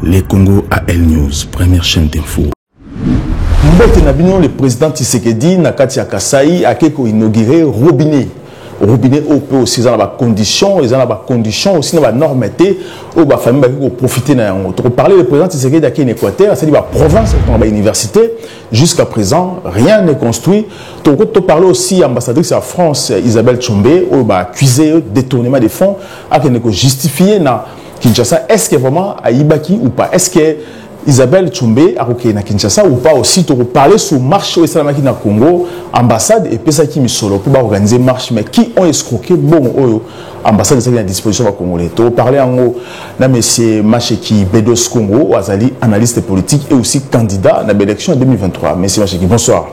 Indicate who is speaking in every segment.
Speaker 1: Les Congo AL News, première chaîne d'info.
Speaker 2: Le président Tshisekedi Nakati Kasai a inauguré robinet. Robinet au peut aussi dans la condition, ils ont la condition aussi dans la normalité où la famille va profiter d'un autre. Pour parler le président Tshisekedi qui est en Équateur, c'est la province, dans l'université. Jusqu'à présent, rien n'est construit. Donc, on parler aussi ambassadrice à France, Isabelle Tchombe, où va accuser détournement des fonds, à qui justifié na Kinshasa. Est-ce que vraiment à Ibaki ou pas? Est-ce que Isabelle Tchombe a na Kinshasa ou pas aussi pour parler sur marche au Salamaki na Congo, ambassade et Pesaki Misolo pour organiser marche, mais qui ont escroqué bon ambassade à disposition de Congolais. Pour parler en haut, na monsieur Macheki Bedos Congo, Azali, analyste politique et aussi candidat à l'élection en 2023. Monsieur Macheki, bonsoir.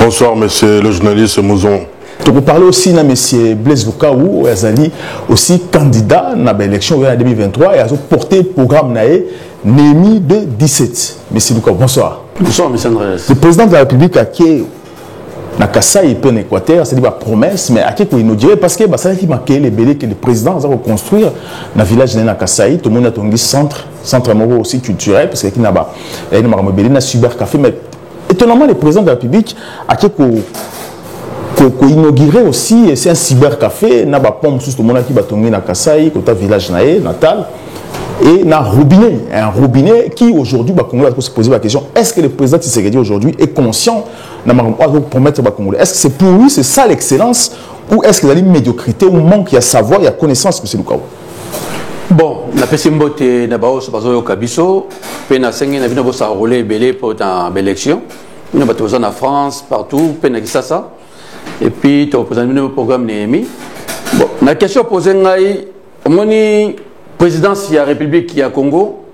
Speaker 3: Bonsoir, monsieur le journaliste Mouzon.
Speaker 2: Pour parler aussi de M. Blaise Bukaou, Azali, aussi candidat à l'élection en 2023 et a porté le programme Némi de 17. Monsieur Bukaou, bonsoir.
Speaker 4: Bonsoir, monsieur Andrés.
Speaker 2: Le président de la République a qui na Kasai et en Équateur, c'est une promesse, mais à qui il nous dirait parce que ça qui m'a les bélés que le président va construire dans le village de Kasai, tout le monde a un centre aussi culturel, parce qu'il y a un cybercafé, mais étonnamment, le président de la République a qui inauguré aussi, c'est un cybercafé, n'a pas pomme sous tout le monde qui va tomber dans Kasai, côté village natal, et un robinet qui aujourd'hui va se poser la question, est-ce que le président Tshisekedi aujourd'hui est conscient de promettre le Congolais? Est-ce que c'est pour lui, c'est ça l'excellence, ou est-ce qu'il y a une médiocrité, ou manque, il y a savoir, il y a connaissance que c'est le cas?
Speaker 4: Bon, la Pessimbote n'a pas au Kabiso, Pena Sengi n'a pas sa relais belé pour l'élection, nous avons besoin en France, partout, Pena Gisasa. Et puis, tu as présenté le programme Néhémie. Bon, la question posée, le président de la République qui est à Congo,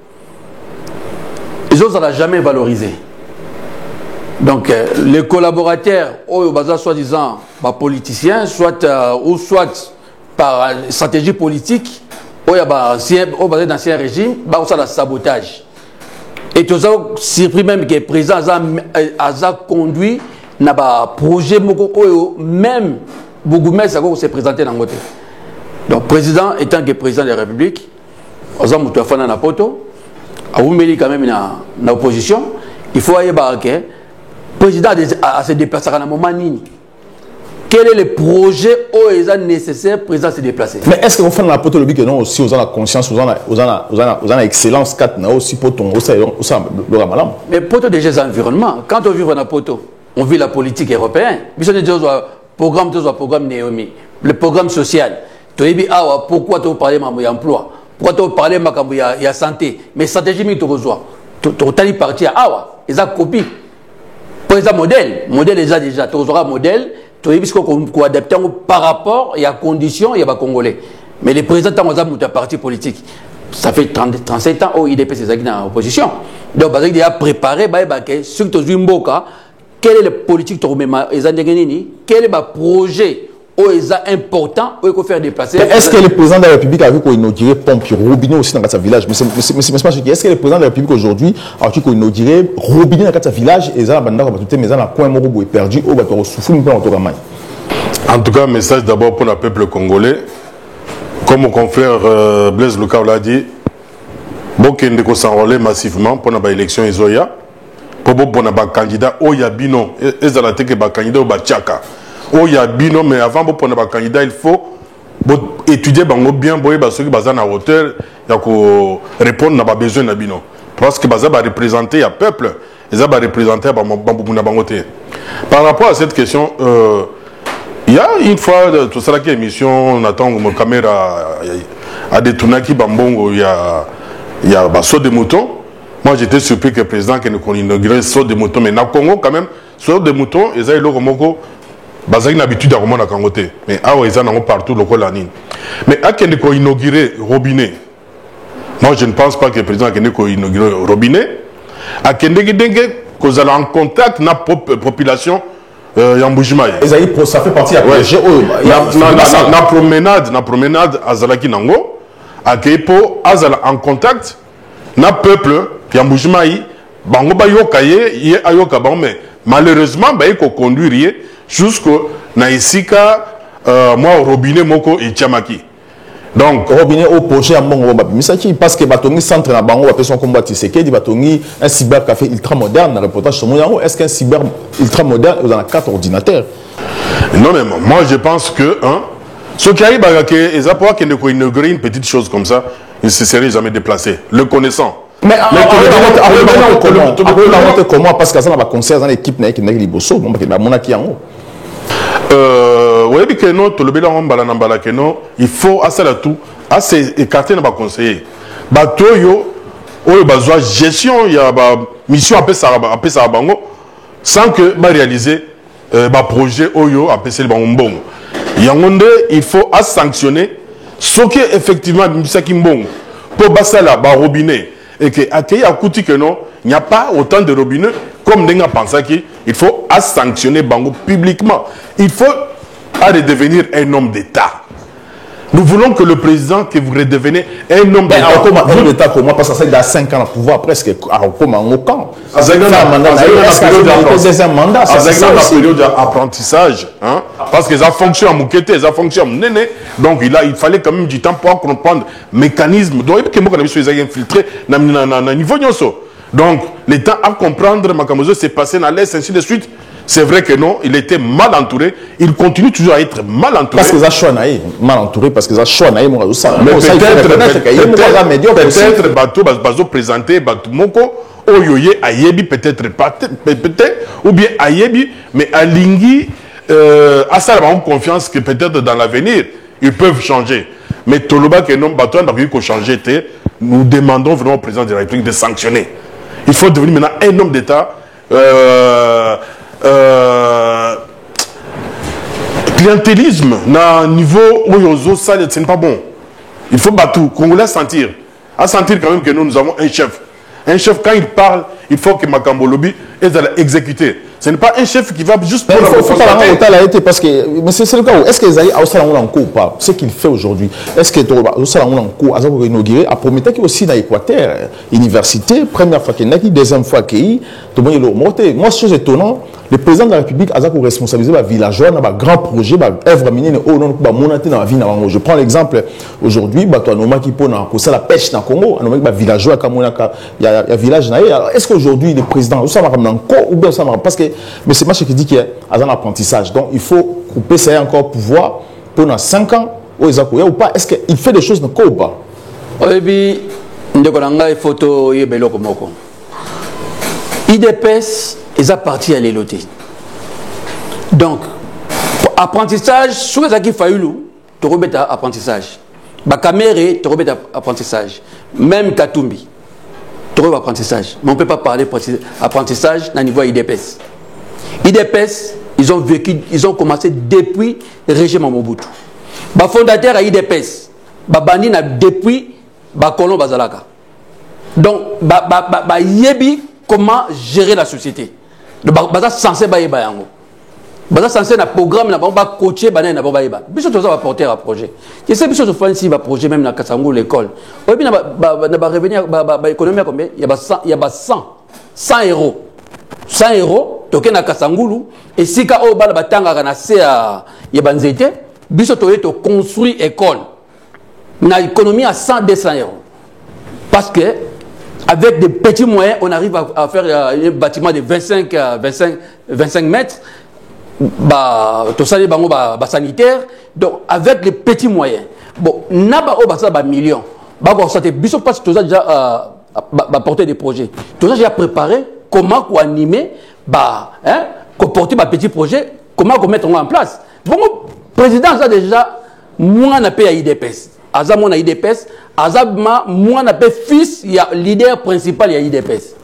Speaker 4: ils n'ont jamais valorisé. Donc, les collaborateurs, soi-disant politiciens, soit par stratégie politique, basé dans l'ancien régime, ça le sabotage. Et tout ça, surpris même que le président a conduit un projet même Bougoumès s'est présenté dans le côté. Donc, président étant que président de la République, il y a un poto, quand même dans l'opposition, il faut aller que le président a se déplacé à un moment. Quel est le projet où il est nécessaire le président se déplacer?
Speaker 2: Mais est-ce qu'on fait dans la poto le non aussi aux la conscience, aux l'excellence, aussi poto,
Speaker 4: mais poto déjà c'est l'environnement. Quand on vit dans la poto, on vit la politique européenne. Programme Néomi, le programme social. Pourquoi tu parles de l'emploi? Pourquoi tu parles de la santé? Mais stratégie, tu reçois. Tu as parti à Awa. Ils ont copié. Pour les modèles, déjà. Tu reçois un modèle. Tu as adapté par rapport à conditions, il y a des Congolais. Mais les présidents ont un parti politique. Ça fait 37 ans où IDP est dans l'opposition. Donc, il a préparé, surtout Mboka. Quelle est la politique de quel est le projet important où il faut faire déplacer?
Speaker 2: Est-ce que le président de la République a vu qu'on inaugurait pompe robinet aussi dans ce village? Mais est-ce que le président de la République aujourd'hui a vu qu'on inaugurait robinet dans ce village et ça a coin moro est perdu au bateau souffle
Speaker 3: en tout cas, message d'abord pour le peuple congolais. Comme mon confrère Blaise Bukaou l'a dit, Bokende ko s'enrôler massivement pour l'élection Isoya. Pour un candidat, il y a bino, et ça a été un candidat au Bachaka. Il y a bino, mais avant pour un candidat, il faut étudier bien, ceux qui sont à hauteur, il faut répondre à besoin de bino. Parce que ça va représenter le peuple, et ça va représenter le Par rapport à cette question, il y a une fois, tout ça qui est émission, on attend une caméra à détourner qui bambongo, il y a saut de mouton. Moi, j'étais surpris que le président qu'on inaugure saut de moutons. Mais dans le Congo, quand même, saut de moutons, ils ont une habitude à remonter à Kangote. Mais ils ont partout le Colanine. Mais à qui qu'on inaugure robinet, moi, je ne pense pas que le président qu'on inaugure robinet. À qui qu'on a en contact avec la population Yamboujima.
Speaker 2: Ça fait partie de la projet.
Speaker 3: Na promenade à Zalaki Nango, à Keipo, en contact na peuple Yamboujmaï, bango ba yokaye ye ayoka bango, mais malheureusement ba yeko conduire jusqu'au na isika moi robinet moko et chamaki. Donc,
Speaker 2: robinet au projet à Mongo Misaki, parce que Batongi centre na Bango, après son combat Tshisekedi, Batongi, un cybercafé ultra moderne, un reportage sur Moyango, est-ce qu'un cyber ultra moderne, vous en avez 4 ordinateurs?
Speaker 3: Non, mais moi je pense que, hein, ceux qui arrivent à inaugurer une petite chose comme ça, ils ne se seraient jamais déplacés, le connaissant.
Speaker 2: Mais comment? Parce que ça n'a pas concert dans l'équipe qui est Liboso,
Speaker 3: il faut écarter nos conseillers. Batoyo, besoin gestion, il y a mission à Bango, sans que réaliser projet Oyo à PC Bango. Il faut sanctionner ce qui est effectivement pour Basala, robinet. Et que il n'y a pas autant de robinets comme Denga pense qu'il faut sanctionner Bango publiquement. Il faut redevenir un homme d'État. Nous voulons que le président, que vous redevenez un homme d'État.
Speaker 2: Un homme d'État pour moi, parce que ça a 5 ans de pouvoir presque à camp.
Speaker 3: C'est un mandat. C'est un période d'apprentissage. Parce que ça fonctionne à Moukete, ça fonctionne à Néné. Donc il fallait quand même du temps pour comprendre le mécanisme. Donc il faut infiltré dans le niveau. Donc le temps à comprendre, Makamozo s'est passé dans l'Est, ainsi de suite. C'est vrai que non, il était mal entouré. Il continue toujours à être mal entouré.
Speaker 2: Parce que ça choix mal entouré, parce que ça choix naïf, moi ça.
Speaker 3: Mais peut-être bateau présenté bateau moko oyoye ayebi peut-être ou bien ayebi mais alingi à ça la confiance que peut-être dans l'avenir ils peuvent changer. Mais toloba que non bateau n'a pas changer. Nous demandons vraiment au président de la République de sanctionner. Il faut devenir maintenant un homme d'État. Clientélisme na niveau où ça ce n'est pas bon. Il faut battre Congolais sentir quand même que nous avons un chef. Un chef quand il parle, il faut que Makambo Lobi est exécuté. Ce n'est pas un chef qui va juste
Speaker 2: pour il faut pas été parce que mais c'est le cas où est-ce que Esaïe a Osala en cours ou pas ce qu'il fait aujourd'hui est-ce que Osala en cours a inauguré a promis qu'il aussi dans l'Équateur université première fois qu'il y a deuxième fois qu'il tout le monde moi chose étonnant le président de la République a responsabilisé les villageois dans un grand projet œuvre minière au nom de monter dans la ville. Je prends l'exemple aujourd'hui Batonoma qui pose la pêche dans le Congo on a villageois comme il y a village est-ce qu'aujourd'hui le président Osala en cours ou bien ça parce que mais c'est moi qui dit qu'il y a un apprentissage. Donc il faut couper ça encore pouvoir pendant 5 ans ou pas. Est-ce qu'il fait des choses dans le corps ou pas?
Speaker 4: Oui, il faut IDPS est parti à l'éloté. Donc, apprentissage, sur ce qu'il faut, tu remets apprentissage. Bakamere, tu remets apprentissage. Même Katumbi, tu remets apprentissage. Mais on ne peut pas parler d'apprentissage à niveau IDPS. IDPS, ils ont commencé depuis le régime Mobutu. Le fondateur à IDPS, Bani depuis Colomb Bazalaka. Donc, yebi comment gérer la société. Baza censé baïba yango. Baza censé na programme na ba coacher bana na baïba. Biso toza va porter un projet. Je sais biso to fancy va projet même na Kasango l'école. Obi na ba revenir ba économie combien? Il y a 100 euros. 100 euros, toke na Kasangulu, et si ka o bala batanga na se ya banzete, biso to construire école. Na économie à 100-200 euros. Parce que, avec des petits moyens, on arrive à faire un bâtiment de 25 mètres, tout ça, sanitaire. Donc, avec les petits moyens. Bon, naba o basa ba millions. Ça te biso parce que tout ça déjà porter des projets. Tout ça déjà préparé. Comment animer, porter un petit projet, comment mettre en place. Bon, le président a déjà, moi, on a payé à IDPS. Azam, on a IDPS. Azam, moi, on a payé fils, il y a leader principal, il y a IDPS.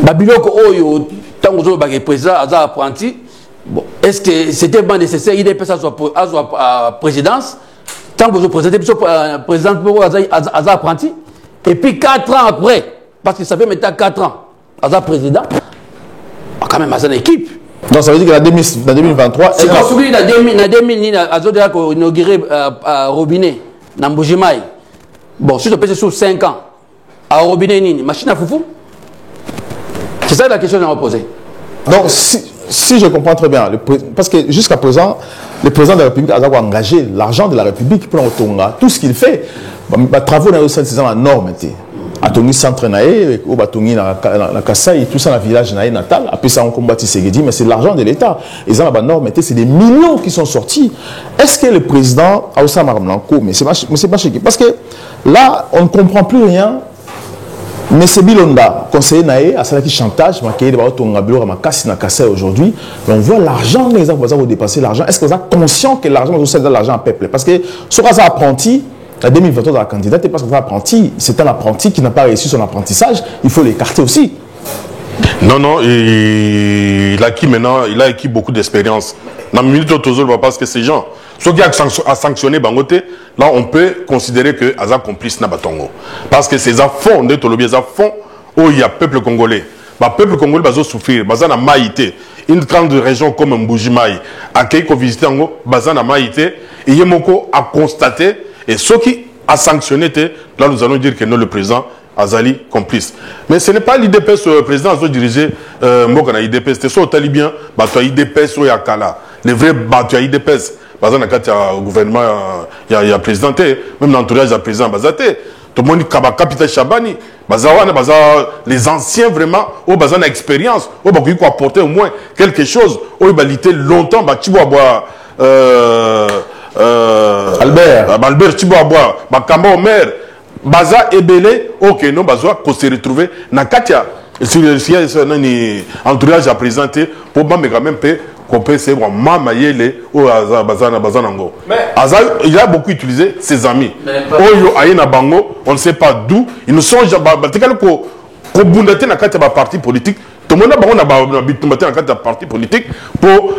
Speaker 4: Babiloko, oh, tant que le président a apprenti, bon, est-ce que c'était bien nécessaire IDPS à sa présidence? Tant que le président a apprenti. Et puis 4 ans après, parce que ça fait maintenant 4 ans. As président, quand même, as une équipe.
Speaker 2: Donc ça veut dire que dans 2023,
Speaker 4: c'est construit dans 2000, as inauguré robinet, dans Mbujimai. Bon, si je peux sur 5 ans, à robinet, machine à foufou. C'est ça la question que je vais poser.
Speaker 2: Donc, si si je comprends très bien, parce que jusqu'à présent, le président de la République a engagé l'argent de la République pour tout ce qu'il fait. Les travaux dans la norme. Atongi centre naé, au batongi na Kasaï, tout ça dans le village naé natal. Après ça, on combat Tshisekedi, mais c'est l'argent de l'État. Ils ont la norme, c'est des millions qui sont sortis. Est-ce que le président a aussi marqué? Mais c'est pas chic. Parce que là, on ne comprend plus rien. Mais c'est Bilonda, conseiller naé, à cela qui chantage, marqué de Batonga Bilo, ma casse na Kasaï aujourd'hui. On voit l'argent, les gens vont dépenser l'argent. Est-ce que vous êtes conscient que l'argent, vous savez, l'argent à peuple? Parce que ce qu'on a apprenti, la 2023 de la candidate, parce que c'est un apprenti qui n'a pas réussi son apprentissage, il faut l'écarter aussi.
Speaker 3: Non, il a acquis maintenant, il a acquis beaucoup d'expérience. Dans la minute parce que ces gens, ceux qui ont sanctionné Bangote, là on peut considérer que Aza complice na Batongo. Parce que c'est à fond de Tolobi, à fond où il y a peuple congolais. Le peuple congolais va souffrir, Baza na Maïté. Une grande région comme Mbujimaï, à qui visité Baza na Maïté, et Yemoko a constaté. Et ceux qui ont sanctionné, là nous allons dire que non, le président Azali complice. Mais ce n'est pas l'IDPS, le président a dirigé Mokana IDPS, c'était ça au Talibien, tu as IDPS ou Yakala. Les vrais tu as IDPS. Par exemple, il y a un gouvernement, il y a présidenté, même l'entourage du président Bazaté. Tout le monde dit capitaine Chabani, les anciens vraiment, au bazar d'expérience, au bazar qui apporter au moins quelque chose, au balité longtemps, tu vois Albert Chiboaboa, Bakamba Omer, Baza Ebele, ok, non, Baza, qu'on se retrouve dans Katia. Si un entourage à présenter, pour moi, mais quand même, qu'on peut se voir Mamayele ou Bazanango. Il a beaucoup utilisé ses amis. Oyo Aïna Bango, on ne sait pas d'où. Ils nous sont qu'on bundaté dans Katia parti politique. Tout le monde a bundaté dans Katia parti politique pour.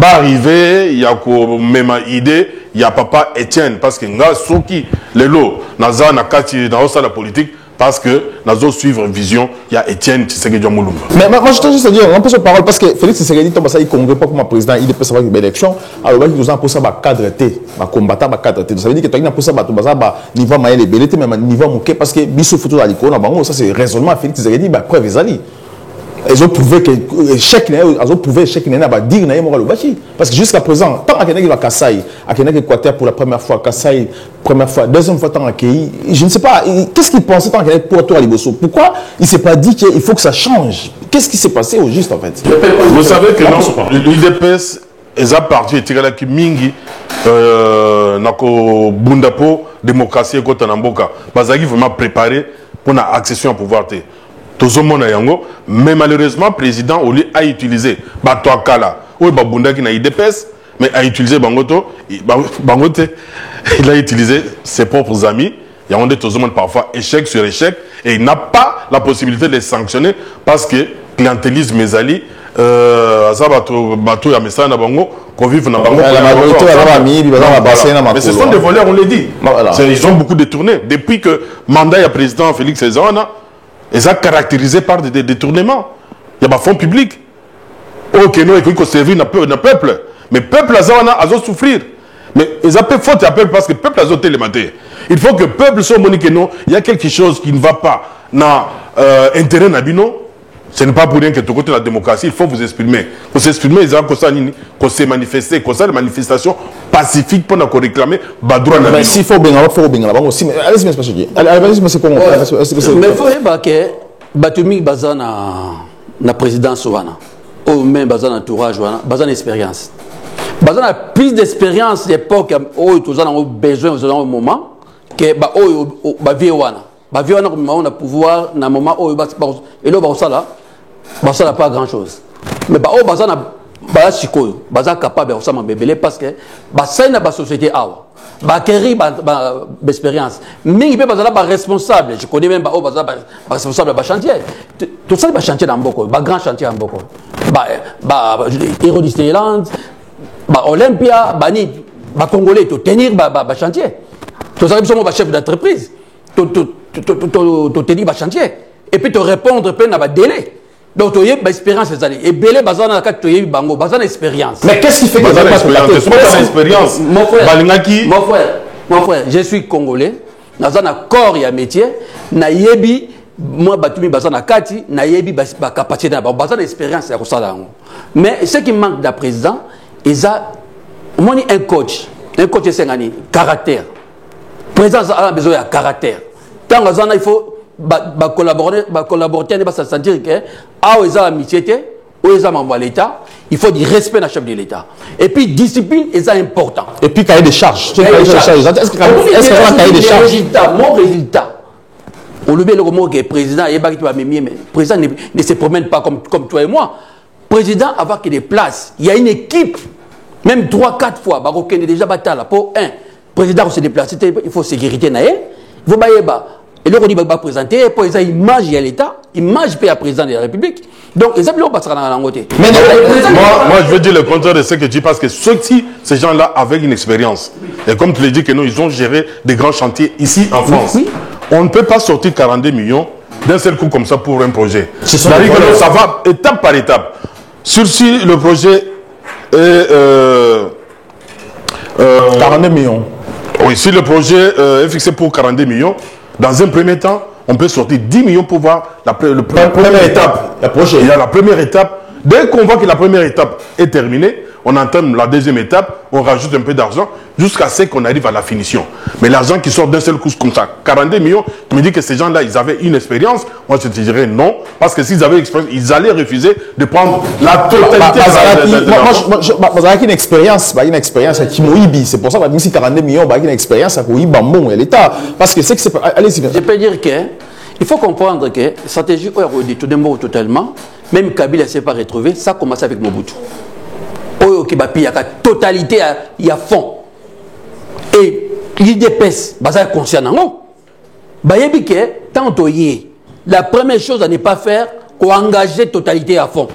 Speaker 3: Arrivé, il y a même idée, il y a papa Etienne, parce que nga soki lelo naza na kati na osa la politique, parce que nazo suivre vision, il y a Etienne Tshisekedi Mulumba. Mais
Speaker 2: moi je te juste dire, on peut se parler parce que Félix Tshisekedi tombe ça il congrès pas comme président, il peut savoir une élection, alors il nous a posé ba cadre T, ba combattant ba cadre T. Ça veut dire que tu as posé ba tomba ça ba niveau maïle belete même niveau moké parce que biso photo à l'icône bango ça c'est raisonnement Félix Tshisekedi ba preuve ezali. Ils ont prouvé que chaque année, dire parce que jusqu'à présent, tant qu'il y a Kasaï, qu'il y a Équateur pour la première fois, Kasaï, première fois, deuxième fois, tant qu'il je ne sais pas, qu'est-ce qu'il pensait tant qu'il y a pour toi à Liboso? Pourquoi il ne s'est pas dit qu'il faut que ça change? Qu'est-ce qui s'est passé au juste en fait?
Speaker 3: Vous savez que non, l'UDPS, ils ont parti, et qui mingi, nako bundapo, démocratie et kotanamboka, bazagi vraiment préparé pour la accession au pouvoir. Mais malheureusement, le président a utilisé Batoakala, ou Babunda qui n'a IDPS, mais a utilisé Bangote, il a utilisé ses propres amis. Il y a tout le monde parfois échec sur échec, et il n'a pas la possibilité de les sanctionner parce que clientélisme Mezali, mais ce sont des voleurs, on l'a dit. Ils ont beaucoup détourné. Depuis que le mandat du président Félix Cézanne, ils sont caractérisés par des détournements. Il y a des fonds publics. Ok, non, il faut servir le peuple. Mais le peuple a souffrir. Mais ils ont fait faute à peuple parce que le peuple a été maté. Il faut que le peuple soit monique non. Il y a quelque chose qui ne va pas dans l'intérêt nabino. Ce n'est pas pour rien que tout côté de la démocratie, il faut vous exprimer. Pour s'exprimer, ils ont qu'on s'est manifesté, qu'on s'est manifestation pacifique pour nous réclamer droit nabino. Mais s'il faut bien, il faut bien. Allez-y, c'est quoi?
Speaker 4: Mais il faut dire que Batumi Bazan na présidence wana, ou même Bazan entourage wana, Bazan expérience. Bazan a plus d'expérience d'époque où tous en ont besoin au moment que ba vie wana. Ba vie wana on a pouvoir na moment où et là ba ça n'a pas grand chose. Mais Bazan a chikoyo, Bazan capable de ça m'embêter parce que ça n'a pas société awa. Bakeri expérience mais il peut pas responsable. Je connais même responsable de chantier, tout ça est chantier dans beaucoup, grand chantier en beaucoup, Hero Disneyland, Olympia, bani congolais to tenir chantier, tout ça sont chef d'entreprise, to tenir chantier et puis te répondre peine à délai. Donc, tu as une expérience, et belé bazana ka tu as bango bazana expérience.
Speaker 2: Mais qu'est-ce qui fait que
Speaker 3: bazana expérience?
Speaker 4: Mon frère, je suis congolais, nazana corps et métier, na yebi moi batumi bazana kati na yebi ba capacité na bazana expérience ya kosala ngo. Mais ce qui manque d'un président ils a moni un coach c'est un caractère. Président a besoin de caractère. Tant que il faut collaborer ba se sentir que ah ils ont amitié ou ils ont membre l'État, il faut du respect dans le chef de l'État. Et puis discipline est important.
Speaker 2: Et puis cahier des charges. Est-ce que cahier des charges?
Speaker 4: Mon résultat. On le met le mot que le président le président ne se promène pas comme toi et moi. Le président avoir des places, il y a une équipe, même 3-4 fois, Baroque est déjà battu pour un. Le président se déplace, il faut sécurité. Il faut et là, on dit va présenter, pour les images à l'État, image à président de la République. Donc, les amis, on passera dans la côté.
Speaker 3: Moi, je veux dire le contraire de ce que tu dis, parce que ces gens-là, avec une expérience, et comme tu l'as dit, que nous, ils ont géré des grands chantiers ici en France. Oui. On ne peut pas sortir 42 millions d'un seul coup comme ça pour un projet. C'est-à-dire que ça va étape par étape. Sur si le projet est
Speaker 2: 42 millions.
Speaker 3: Oui, si le projet est fixé pour 42 millions, dans un premier temps, on peut sortir 10 millions pour voir la première étape. Il y a la première étape. Dès qu'on voit que la première étape est terminée, on entame la deuxième étape, on rajoute un peu d'argent jusqu'à ce qu'on arrive à la finition. Mais l'argent qui sort d'un seul coup comme ça, 42 millions, tu me dis que ces gens-là, ils avaient une expérience. Moi, je te dirais non, parce que s'ils avaient l'expérience, ils allaient refuser de prendre la totalité de
Speaker 2: moi, une expérience à Kimoïbi. C'est pour ça que même si 42 millions, une expérience à Kimoïbi, et l'État. Parce que c'est que c'est pas. Allez-y.
Speaker 4: Je peux dire qu'il faut comprendre que la stratégie est tout de même totalement, même Kabila ne s'est pas retrouvé, ça commence avec Mobutu. Il y a la totalité, il y a fond. Et l'IDPS, il y a conscient. La première chose à ne pas faire, c'est engager la totalité à fond.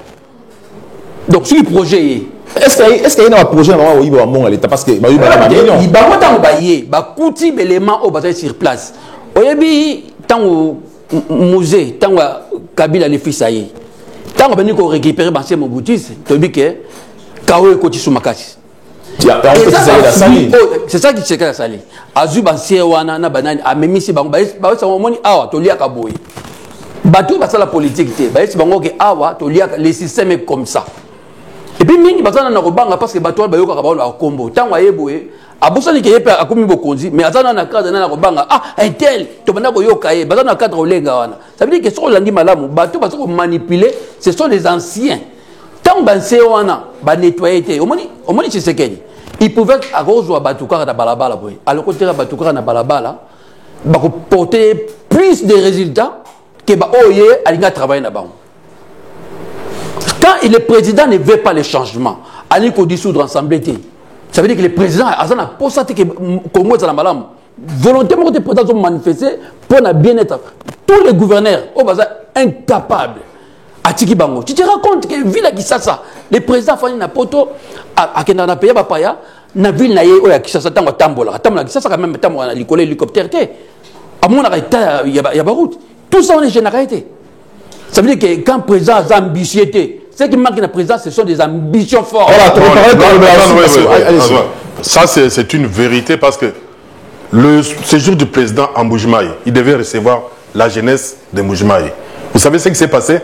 Speaker 4: Donc, si le projet
Speaker 2: est-ce qu'il y a un projet à l'État? Parce que il y a
Speaker 4: des éléments sur place. Il y a un musée, tant Kabila les fils, tant qu'on récupère le Mobutu, c'est ça qui se casse à Sali. Azuba Siewana, Nabanani, a même si Bango, Awa, Tolia Kaboui. Batou, la politique, Bango, Awa, Tolia, les systèmes comme ça. Et puis, Mini Batana Narobanga, parce que Batou, Bayoka, a combo. Tant Wayeboué, Aboussani qui est à Komibo Konzi, mais Azana Nakada Narobanga, un tel, Tobana Boyoka, Batana Kadro Legawana. Ça veut dire que ce sont les Malamou, Batou, parce qu'on manipulé, ce sont les anciens. Tant que on a nettoyé, on m'a dit il pouvait avoir Batoukara na balabala. Alors, côté Batoukara na balabala, porter plus de résultats que Oye a travaillé là-bas. Quand le président ne veut pas les changements, il faut dissoudre l'Assemblée. Ça veut dire que le président a posé que Congo est malam. Volontairement, les présidents ont manifesté pour le bien-être. Tous les gouverneurs sont incapables. Tu te rends compte que ville qui ça le président Fani Napoto a Kenana Paya Bapaya na ville na ye oya Kishasa tango tambola Kishasa quand même tambola l'hélicoptère hélicoptère té à mon arrêt il y a route tout ça on est généralité. Ça veut dire que quand le président a ambitieux, ce qui manque dans le président ce sont des ambitions fortes.
Speaker 3: Ça c'est une vérité parce que le séjour du président en Mbujimayi, il devait recevoir la jeunesse de Mbujimayi. Vous savez ce qui s'est passé?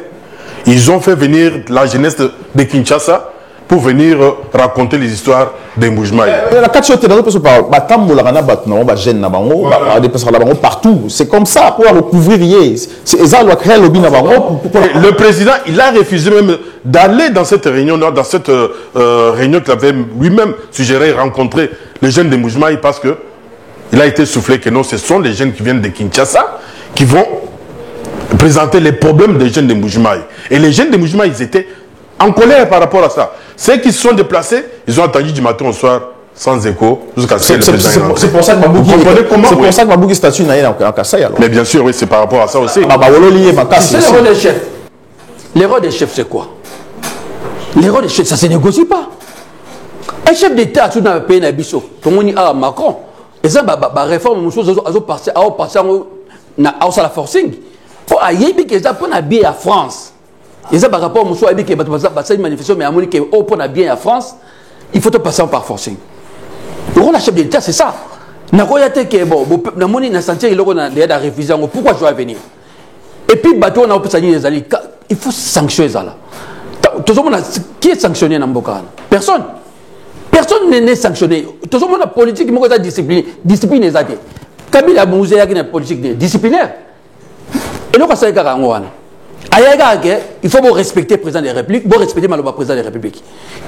Speaker 3: Ils ont fait venir la jeunesse de Kinshasa pour venir raconter les histoires des Mbujimayi.
Speaker 2: Partout. C'est comme ça pour recouvrir.
Speaker 3: Le président, il a refusé même d'aller dans cette réunion, réunion qu'il avait lui-même suggéré rencontrer les jeunes de Mbujimayi parce que il a été soufflé que non, ce sont les jeunes qui viennent de Kinshasa qui vont présenter les problèmes des jeunes de Mbujimayi. Et les jeunes de Mbujimayi, ils étaient en colère par rapport à ça. Ceux qui se sont déplacés, ils ont attendu du matin au soir sans écho jusqu'à ce que le président...
Speaker 2: C'est pour ça que Mabouki statue en Kassai alors.
Speaker 3: Mais bien sûr, oui, c'est par rapport à ça aussi.
Speaker 4: C'est le rôle des chefs. Le rôle des chefs, c'est quoi? Le rôle des chefs, ça ne se négocie pas. Un chef d'État, tout dans le pays, comme on dit à Macron, et ça, la réforme, a passé à la forcing. Pour aïebi que ça pour bien à France. Et ça par rapport au aïebi que ça manifestation mais amoni que pour bien à France, il faut passer par forcing. Le rôle de chef d'État c'est ça. Na koyate que bon na moni na sentir il a refusé pourquoi je dois venir. Et puis, bateau, on a les alliés. Il faut sanctionner ça là. Tout le monde, qui est sanctionné dans Mboka? Personne. Personne n'est sanctionné. Tout le monde a politique, il faut discipline les athées. Kabila Mouzé a une politique disciplinaire. Et donc, ça il faut respecter le président de la République, il faut respecter le président de la République.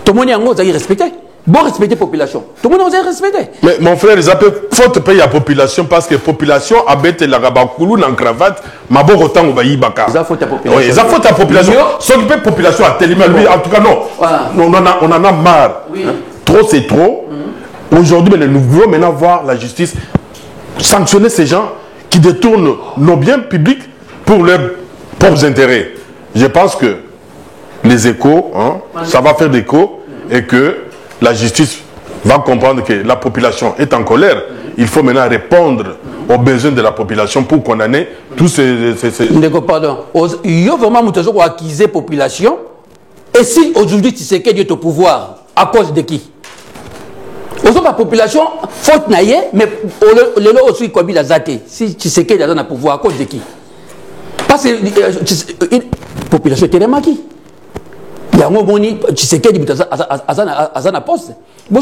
Speaker 4: Tout le monde a respecté. Il faut respecter la population. Tout le monde a respecté.
Speaker 3: Mais mon frère, ils appellent faute payer la population parce que la population a bêté la rabakoulou dans la cravate, mais bon, autant on va y baka.
Speaker 4: Ça faute la population.
Speaker 3: Oui, ça faute la population. S'occuper de la population à Téléma, lui, en tout cas, non. Voilà. On en a marre. Oui. Hein? Trop, c'est trop. Aujourd'hui, nous voulons maintenant voir la justice sanctionner ces gens qui détournent nos biens publics pour leurs propres intérêts. Je pense que les échos, hein, ça va faire d'écho et que la justice va comprendre que la population est en colère. Il faut maintenant répondre aux besoins de la population pour condamner tous ces...
Speaker 4: Pardon. Il y a vraiment acquis la population. Et si aujourd'hui tu sais qu'il est au pouvoir, à cause de qui? Aujourd'hui, la population, faute naïe, mais le lot aussi comme il a zaté. Si tu sais qu'il est dans le pouvoir, à cause de qui? Parce que la population est tellement qui? Il y a un moment, tu sais qu'il est dans la poste. La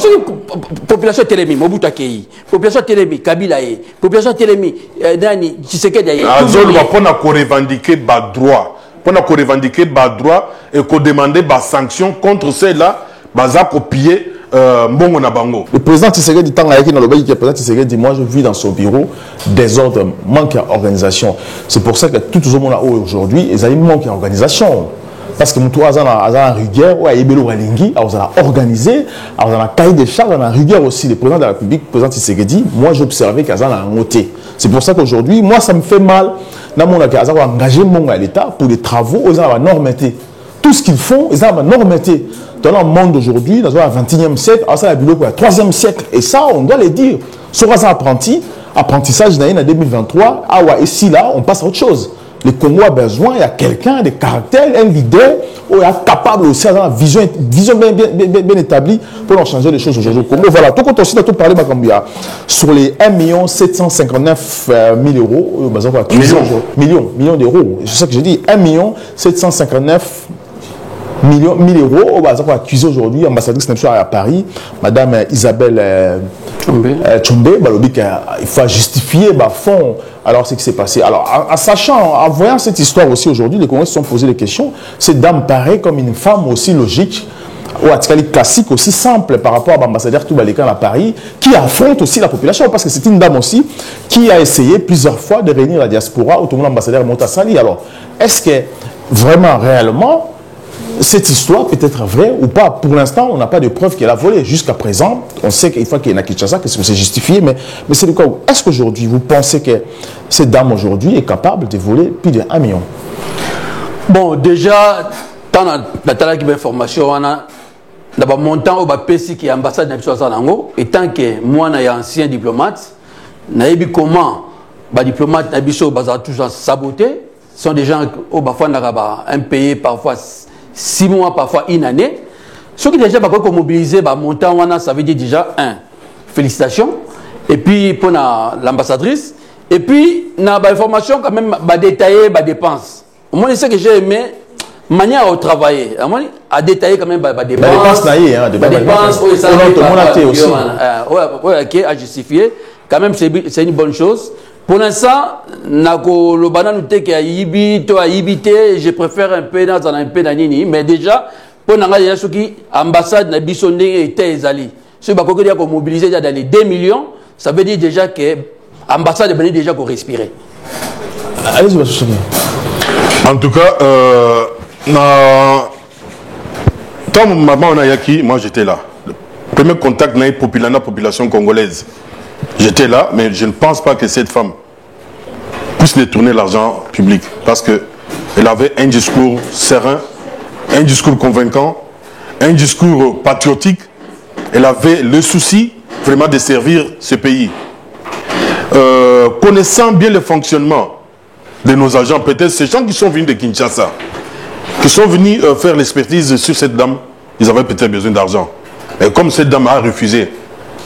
Speaker 4: population télémi, Mobutu Akei, population télémi, Kabila, population télémi, Dani, tu sais qu'il y a.
Speaker 3: Azol va pas revendiquer bas droit, pour revendiquer bas droit et qu'on demander bas sanctions contre ceux-là, bas copier Mbongo na bango.
Speaker 2: Le président Tshisekedi dit le président Tshisekedi dit moi je vis dans son bureau désordre, manque d'organisation. C'est pour ça que tout le monde aujourd'hui, ils ont un manque d'organisation. Parce que nous avons un rigueur, nous avons organisé, nous avons un cahier de charges, nous avons un rigueur aussi. Le président de la République, le président Tshisekedi, moi j'observais qu'ils ont un noté. C'est pour ça qu'aujourd'hui, moi ça me fait mal. Nous avons engagé l'État pour des travaux, ils ont la normeté. Tout ce qu'ils font, ils ont la normeté. Dans le monde d'aujourd'hui, dans le 21e siècle, ça a le 3e siècle. Et ça, on doit le dire. Sur un apprentissage en 2023, ici, là, on passe à autre chose. Le Congo a besoin, il y a quelqu'un de caractère, un leader, qui est capable aussi d'avoir une vision bien établie pour changer les choses aujourd'hui au Congo. Voilà, tout compte aussi, tout parler sur les 1 759 000 euros, millions d'euros. C'est ça que j'ai dit, 1 759 000 euros, on va accuser aujourd'hui ambassadrice à Paris, Madame Isabelle Tchombe, il faut justifier fond. Alors, c'est ce qui s'est passé. Alors, en sachant, en voyant cette histoire aussi aujourd'hui, les Congolais se sont posés des questions. Cette dame paraît comme une femme aussi logique, ou en tout cas classique, aussi simple par rapport à l'ambassadeur Toubaleka à Paris, qui affronte aussi la population, parce que c'est une dame aussi qui a essayé plusieurs fois de réunir la diaspora autour de l'ambassadeur Montassali. Alors, est-ce que vraiment, réellement, cette histoire peut être vraie ou pas? Pour l'instant, on n'a pas de preuve qu'elle a volé. Jusqu'à présent, on sait qu'une fois qu'il y a Kinshasa, que c'est justifié, mais c'est le cas. Est-ce qu'aujourd'hui, vous pensez que cette dame aujourd'hui est capable de voler plus de 1 million?
Speaker 4: Bon, déjà, dans la information, on a d'abord montant au PSI qui est ambassade de Zanango, et tant que moi, je suis ancien diplomate, je sais comment les diplomates sont toujours sabotés. Ce sont des gens qui ont un pays parfois 6 mois, parfois 1 année. Ceux qui déjà mobiliser montant, ça veut dire déjà félicitations. Et puis pour l'ambassadrice. Et puis, dans l'information, quand même, détailler les dépenses. Moi, ce que j'ai aimé, manière de travailler. À détailler quand même les dépenses. Les dépenses, à justifier. Quand même, c'est une bonne chose. Pour l'instant, je préfère un peu dans un peu d'anini, mais déjà, pour l'ambassade de Bissonde était Ezali. Si vous avez mobilisé dans les 2 millions, ça veut dire déjà que l'ambassade est déjà pour respirer.
Speaker 2: Allez-y,
Speaker 3: en tout cas, quand maman on a yaki, moi j'étais là. Le premier contact avec la population congolaise. J'étais là, mais je ne pense pas que cette femme puisse détourner l'argent public. Parce qu'elle avait un discours serein, un discours convaincant, un discours patriotique. Elle avait le souci vraiment de servir ce pays. Connaissant bien le fonctionnement de nos agents, peut-être ces gens qui sont venus de Kinshasa, qui sont venus faire l'expertise sur cette dame, ils avaient peut-être besoin d'argent. Et comme cette dame a refusé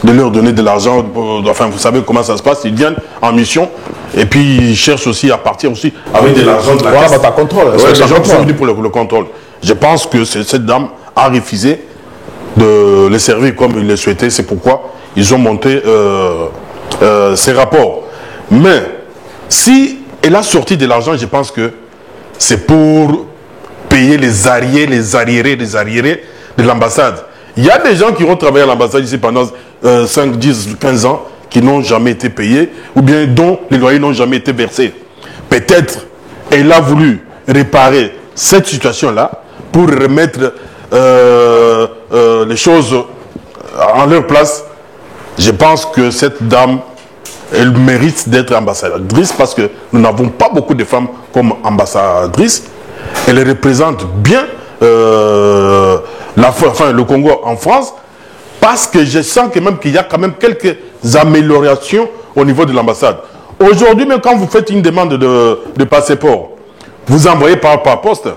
Speaker 3: de leur donner de l'argent, enfin vous savez comment ça se passe, ils viennent en mission, Et puis, ils cherchent aussi à partir aussi avec de l'argent de la caisse.
Speaker 2: Voilà, contrôle.
Speaker 3: Ouais, les gens qui sont venus pour le contrôle. Je pense que cette dame a refusé de les servir comme il le souhaitait. C'est pourquoi ils ont monté ces rapports. Mais si elle a sorti de l'argent, je pense que c'est pour payer les arriérés de l'ambassade. Il y a des gens qui ont travaillé à l'ambassade ici pendant 5, 10, 15 ans qui n'ont jamais été payés ou bien dont les loyers n'ont jamais été versés. Peut-être elle a voulu réparer cette situation-là pour remettre les choses en leur place. Je pense que cette dame, elle mérite d'être ambassadrice parce que nous n'avons pas beaucoup de femmes comme ambassadrices. Elle représente bien le Congo en France parce que je sens que même qu'il y a quand même quelques améliorations au niveau de l'ambassade. Aujourd'hui, même quand vous faites une demande de passeport, vous envoyez par poste.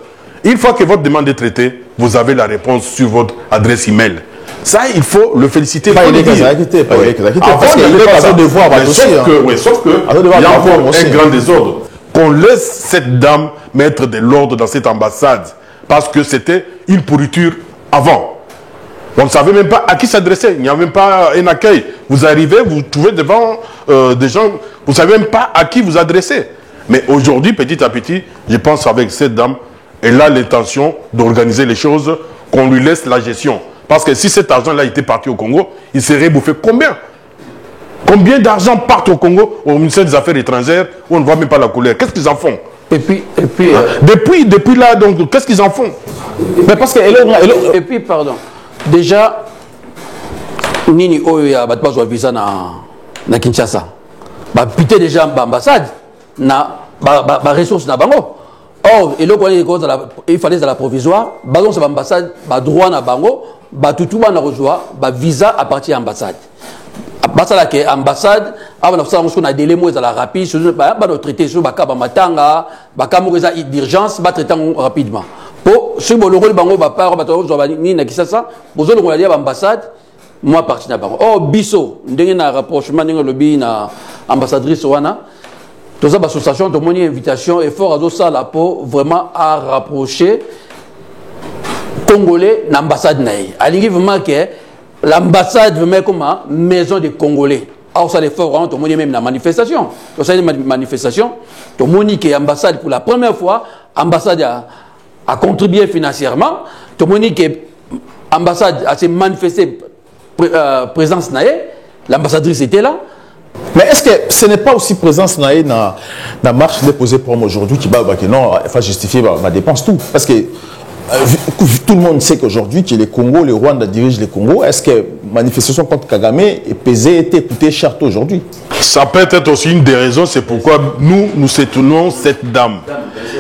Speaker 3: Une fois que votre demande est traitée, vous avez la réponse sur votre adresse email. Ça, il faut le féliciter.
Speaker 2: Pas il parce qu'il est pas devoir.
Speaker 3: Sauf que il y a encore un grand désordre. Qu'on laisse cette dame mettre de l'ordre dans cette ambassade parce que c'était une pourriture avant. On ne savait même pas à qui s'adresser. Il n'y a même pas un accueil. Vous arrivez, vous trouvez devant des gens, vous ne savez même pas à qui vous adresser. Mais aujourd'hui, petit à petit, je pense avec cette dame, elle a l'intention d'organiser les choses, qu'on lui laisse la gestion. Parce que si cet argent-là était parti au Congo, il serait bouffé combien? Combien d'argent part au Congo, au ministère des Affaires étrangères, où on ne voit même pas la couleur? Qu'est-ce qu'ils en font? Depuis là, donc, qu'est-ce qu'ils en font?
Speaker 2: Mais parce que...
Speaker 4: Et puis, pardon, déjà, Nini Oya, il y a visa na Kinshasa. Putain déjà l'ambassade, na ressources na bango. Or, il fallait dans la provisoire, c'est l'ambassade, droit na bango, tout le monde a reçu visa à partir de l'ambassade. L'ambassade, on a des délais rapides, on a traité sur le matanga, d'urgence, on traité rapidement. Pour ceux qui ont le rôle de l'ambassade, moi parti na bango. Oh, biso, ndenge na rapprochement, ndenge lobby na ambassadrice wana. Dans cette association, tout le monde a une invitation et fort à ça là pour vraiment à rapprocher Congolais l'ambassade naïe. Alingi vraiment que l'ambassade veut comme maison des Congolais. Alors ça les fort tout le monde même la manifestation. Dans cette manifestation, tout le monde qui est ambassade pour la première fois, ambassade a contribué financièrement. Tout le monde qui est ambassade a s'est manifesté présence naïe. L'ambassadrice était là.
Speaker 2: Mais est-ce que ce n'est pas aussi présence dans la marche déposée pour moi aujourd'hui qui va non, il faut justifier ma dépense tout? Parce que tout le monde sait qu'aujourd'hui que les Congo, les Rwanda dirigent les Congo. Est-ce que manifestation contre Kagame est pesée, était coûtée cher aujourd'hui?
Speaker 3: Ça peut être aussi une des raisons, c'est pourquoi nous soutenons cette dame.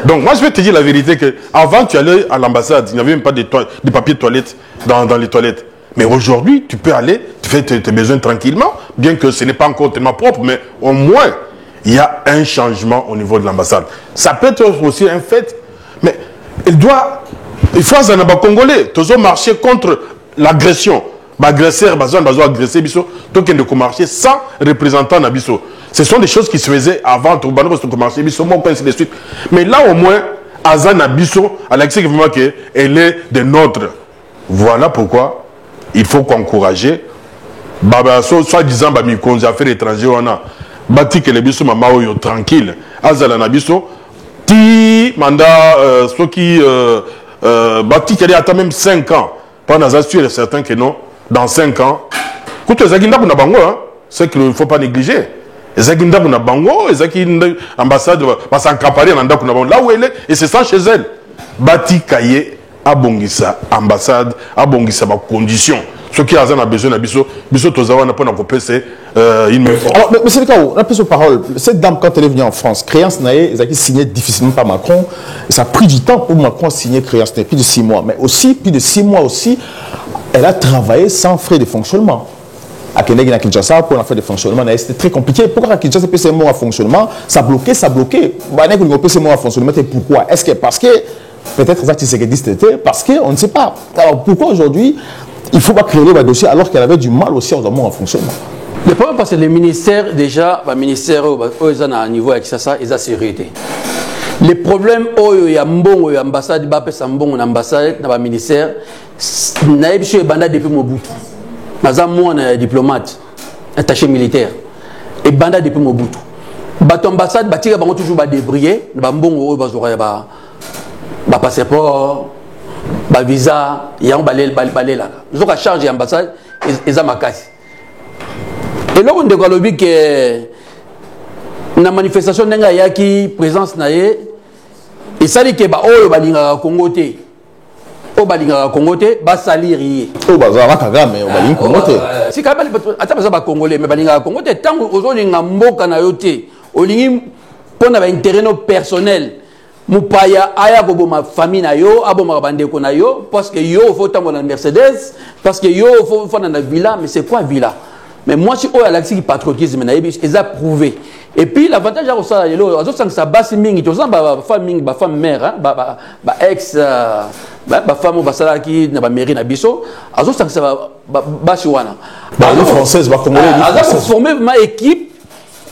Speaker 3: Donc moi je vais te dire la vérité que avant tu allais à l'ambassade, il n'y avait même pas de papier de toilette dans les toilettes. Mais aujourd'hui, tu peux aller, tu fais tes besoins tranquillement, bien que ce n'est pas encore tellement propre, mais au moins, il y a un changement au niveau de l'ambassade. Ça peut être aussi un fait, mais il faut que Congolais, toujours marcher contre l'agression. Agresseur, agresser, donc il faut marcher sans représentant Nabiso. Ce sont des choses qui se faisaient avant, marcher, ainsi de suite. Mais là, au moins, Azan Nabiso, Alexis, elle est de nôtres. Voilà pourquoi il faut qu'encourager soit-disant mikonzi affaires étrangères on a bati que les biso mama oyo tranquille azala na biso ti mandat ceux qui bati qu'il y a même 5 ans pendant sûr et certain que non dans 5 ans kuto zaginda kuna bango c'est qu'il ne faut pas négliger zaginda kuna bango ezaki ambassade va s'encaparer dans kuna bango là où elle est et c'est ça chez elle bati kaye abongisa ambassade abongisa ba conditions ce qui a besoin de biso tozawa na pona kopese une
Speaker 2: alors mais c'est le cas où on a plus de parole cette dame quand elle est venue en France créance naé ezaki signé difficilement par Macron et ça a pris du temps pour Macron signer créance naé plus de 6 mois mais aussi plus de 6 mois aussi elle a travaillé sans frais de fonctionnement à Kinshasa pour faire des fonctionnements c'était très compliqué pourquoi Kinshasa peut ces mois à fonctionnement ça bloquait bah n'est que ces mois à fonctionnement pourquoi est-ce que parce que peut-être ça c'est parce qu'on ne sait pas alors pourquoi aujourd'hui il ne faut pas créer le dossier alors qu'elle avait du mal aussi aux amours en fonctionnement.
Speaker 4: Le problème, parce que les ministères, déjà, le ministère, ils ont un niveau avec ça, ils ont sécurité. Les problèmes, il y a un bon ambassade, il y a un bon ambassade, il y a un ministère, il y a un banda depuis Mobutu. Il y a un diplomate, attaché militaire, et banda depuis Mobutu. Bato ambassade, il y a toujours des débrouillés, il y a un bon passeport, un visa, il y a un balai là. Ils ont la charge de l'ambassade, ils ont ma casse. Et là, on dit que la manifestation n'a pas de présence, et ça dit que oh balinga Congo te, oh balinga Congo te, ba salir yi.
Speaker 2: Oh bazara Kagame, oh balinga Congo te.
Speaker 4: Si Kagame ata ba Congolais, mais balinga Congo te tant aujourd'hui nga mboka na yo te, olingi pona ba intérêt no personnel. Mupaya aya bobo ma famille na yo, aboma bandeko na yo, parce que yo faut tambo na Mercedes, parce que yo faut na villa, mais c'est quoi villa? Mais moi, si on a l'accès au patriotisme, ils ont prouvé. Et puis, l'avantage à ça, c'est que ça basse mingi, tout ça, ma femme mère, ma ex, ma femme au Bassala qui n'a pas mairie na biso, alors ça va basse wana.
Speaker 2: Les Françaises, va congolais.
Speaker 4: Alors, former ma équipe,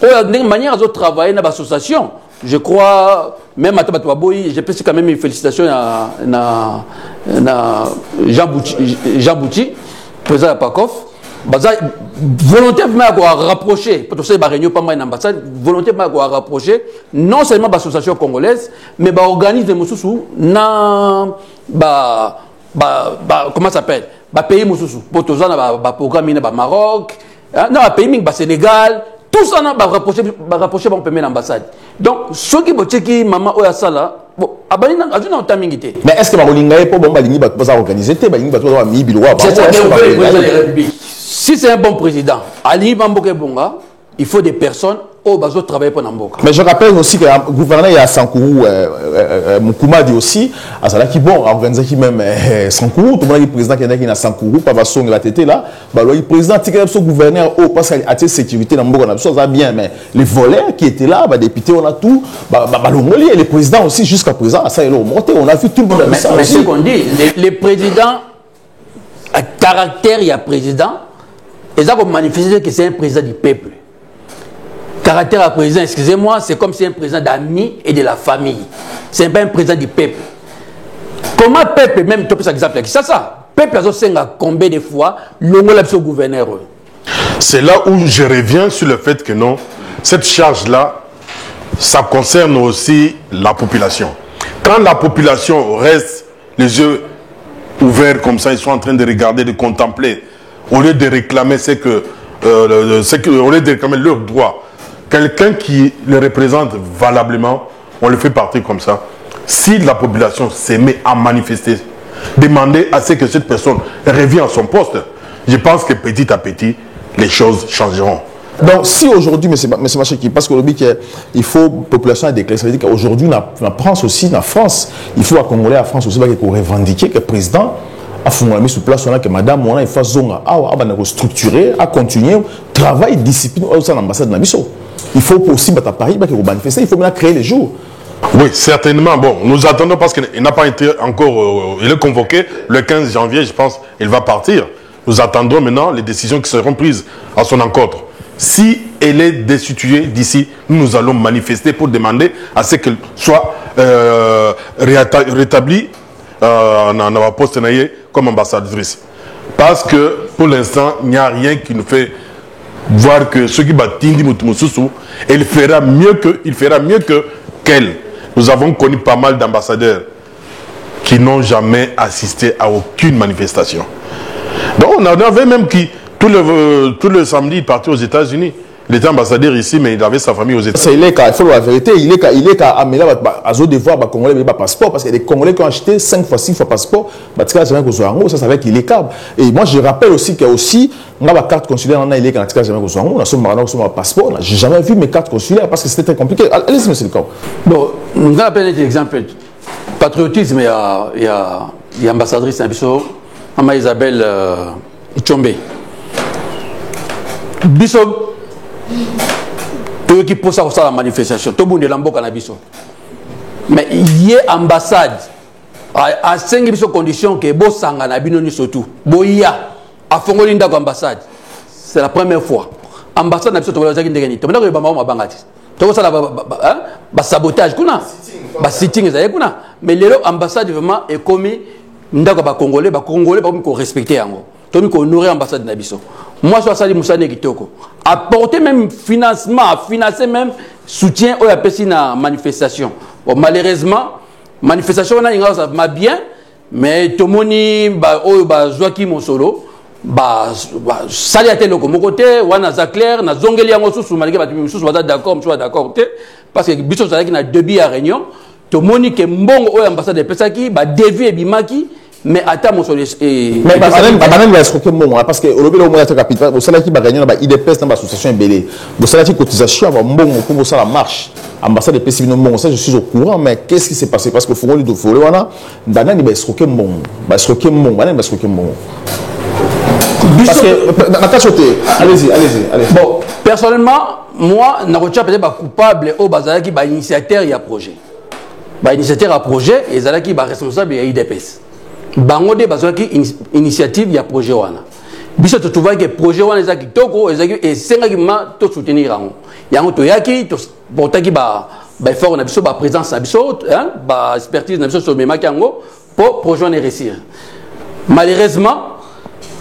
Speaker 4: de manière à travailler dans l'association. Je crois, même à Tabatoaboy, j'ai pensé quand même une félicitation à Jean Bouti, président de PACOF. Volontairement à rapprocher, pour que réunion pas mal une ambassade, volontairement à rapprocher non seulement l'association congolaise, mais l'organisme Moussoussou, comment ça s'appelle, pays Moussoussou, pour tous les programme Maroc, pays Sénégal, tout ça va rapprocher l'ambassade. Donc, ceux qui ont maman ou ça là,
Speaker 2: mais est-ce que Marolinga est pas bon, organiser,
Speaker 4: si c'est un bon président, Ali Bamboke Bonga, il faut des personnes au bateau travailler pour Namboka.
Speaker 2: Mais je rappelle aussi que le gouverneur à Sankourou, Moukouma dit aussi, à ça qui bon, organiser qui même Sankourou, tout le monde est président qui est à Sankourou, pas son la tête là, le président qui est le gouverneur au parce qu'il a la sécurité dans Namboka, ça va bien, mais les voleurs qui étaient là, les députés, on a tout, et les présidents aussi jusqu'à présent, ça est là, on a vu tout le monde.
Speaker 4: Mais ce qu'on dit, les présidents, à caractère, il y a président. Et ça, comme manifester que c'est un président du peuple. Caractère à président, excusez-moi, c'est comme si c'est un président d'amis et de la famille. C'est pas un président du peuple. Comment peuple, même tu peux ça exemple, c'est ça. Peuple a combien de fois le gouverneur.
Speaker 3: C'est là où je reviens sur le fait que non, cette charge-là, ça concerne aussi la population. Quand la population reste les yeux ouverts comme ça, ils sont en train de regarder, de contempler, au lieu de réclamer au lieu de réclamer leurs droits, quelqu'un qui le représente valablement, on le fait partir comme ça. Si la population se met à manifester, demander à ce que cette personne revienne à son poste, je pense que petit à petit, les choses changeront.
Speaker 2: Donc, si aujourd'hui, M. Macheki, parce que le but, il faut population à déclarer, ça veut dire qu'aujourd'hui, la France aussi, la France, il faut à Congolais, à France aussi, qu'on revendique que le président a mis sur place, que madame, il faut structurer, à continuer, travail, discipline, au l'ambassade de Nabiso. Il faut aussi à Paris, qu'il faut manifester, il faut maintenant créer les jours.
Speaker 3: Oui, certainement. Bon, nous attendons parce qu'il n'a pas été encore, il est convoqué le 15 janvier, je pense, il va partir. Nous attendons maintenant les décisions qui seront prises à son encontre. Si elle est destituée d'ici, nous allons manifester pour demander à ce qu'elle soit rétablie dans la poste comme ambassadrice. Parce que pour l'instant, il n'y a rien qui nous fait voir que ce qui bat Tindi Moutoumoussousou, il fera mieux qu'elle. Nous avons connu pas mal d'ambassadeurs qui n'ont jamais assisté à aucune manifestation. Donc on avait même qui, tout le samedi, il partait aux États-Unis. Il était ambassadeur ici, mais il avait sa famille aux États-Unis.
Speaker 2: Il faut la vérité, il est qu'à amener à devoir les Congolais pas passeport, parce qu'il y a des Congolais qui ont acheté 5 fois 6 fois passeport, ça savait qu'il est câble. Et moi je rappelle aussi qu'il y a aussi, on a la carte consulaire, on a il quand on a son passeport, j'ai jamais vu mes cartes consulaires parce que c'était très compliqué. Allez-y, monsieur le camp.
Speaker 4: Bon, nous allons prendre l'exemple. Patriotisme, il y a ambassadrice Bisso, Maman Isabelle Tchombe. Bisso. Tout qui pose ça à la manifestation, tout le monde est là en Bisso. Mais il y a ambassade à 5 conditions que Bo Sanga na Binoni surtout. Boya à Fongolinda ambassade. C'est la première fois. ambassade na biso to bazaki ndenge ni to ndako ba mama bangati to sala ba sabotage kuna ba sitting ezali kuna mais lelo ambassade vraiment est commis ndako ba congolais ba ko respecter yango to mi ko honorer ambassade na biso moi so sali musane kitoko apporter même financement financer même soutien au apesi na manifestation bon malheureusement manifestation on a inga ça ma bien mais tomoni ba o ba joaki mon solo ba sali ate loko mon côté wana za clair na zongeli yango susu malgré ba tumi susu ba d'accord mso d'accord te parce que biso ça qui na début à réunion tomoni que mbongo o ambassade pesaki ba dévier bimaki mais attends mon solo
Speaker 2: mais banane va escroquer mon parce que au lobby au moins être capital au salaire qui va gagner ba IDPS dans l'association belé au salaire qui cotisation va mbongo pour ça la marche ambassade de PCB non ça je suis au courant mais qu'est-ce qui s'est passé parce que Fongoli do Fongoli wana banane va escroquer mon banane va escroquer mon parce que allez-y
Speaker 4: bon personnellement moi na recherche peut-être coupable au bazala qui ba initiateur il y a projet ba initiateur à projet et zala qui ba responsable il y a IDPS bango de bazala qui initiative il y a projet wana biso to trouver que projet wana ezaki toko ezaki et senga ki ma to soutenir yango yango to yaki to botaki ba effort na biso ba présence na biso hein ba expertise na biso so memaki yango pour projet ne réussir malheureusement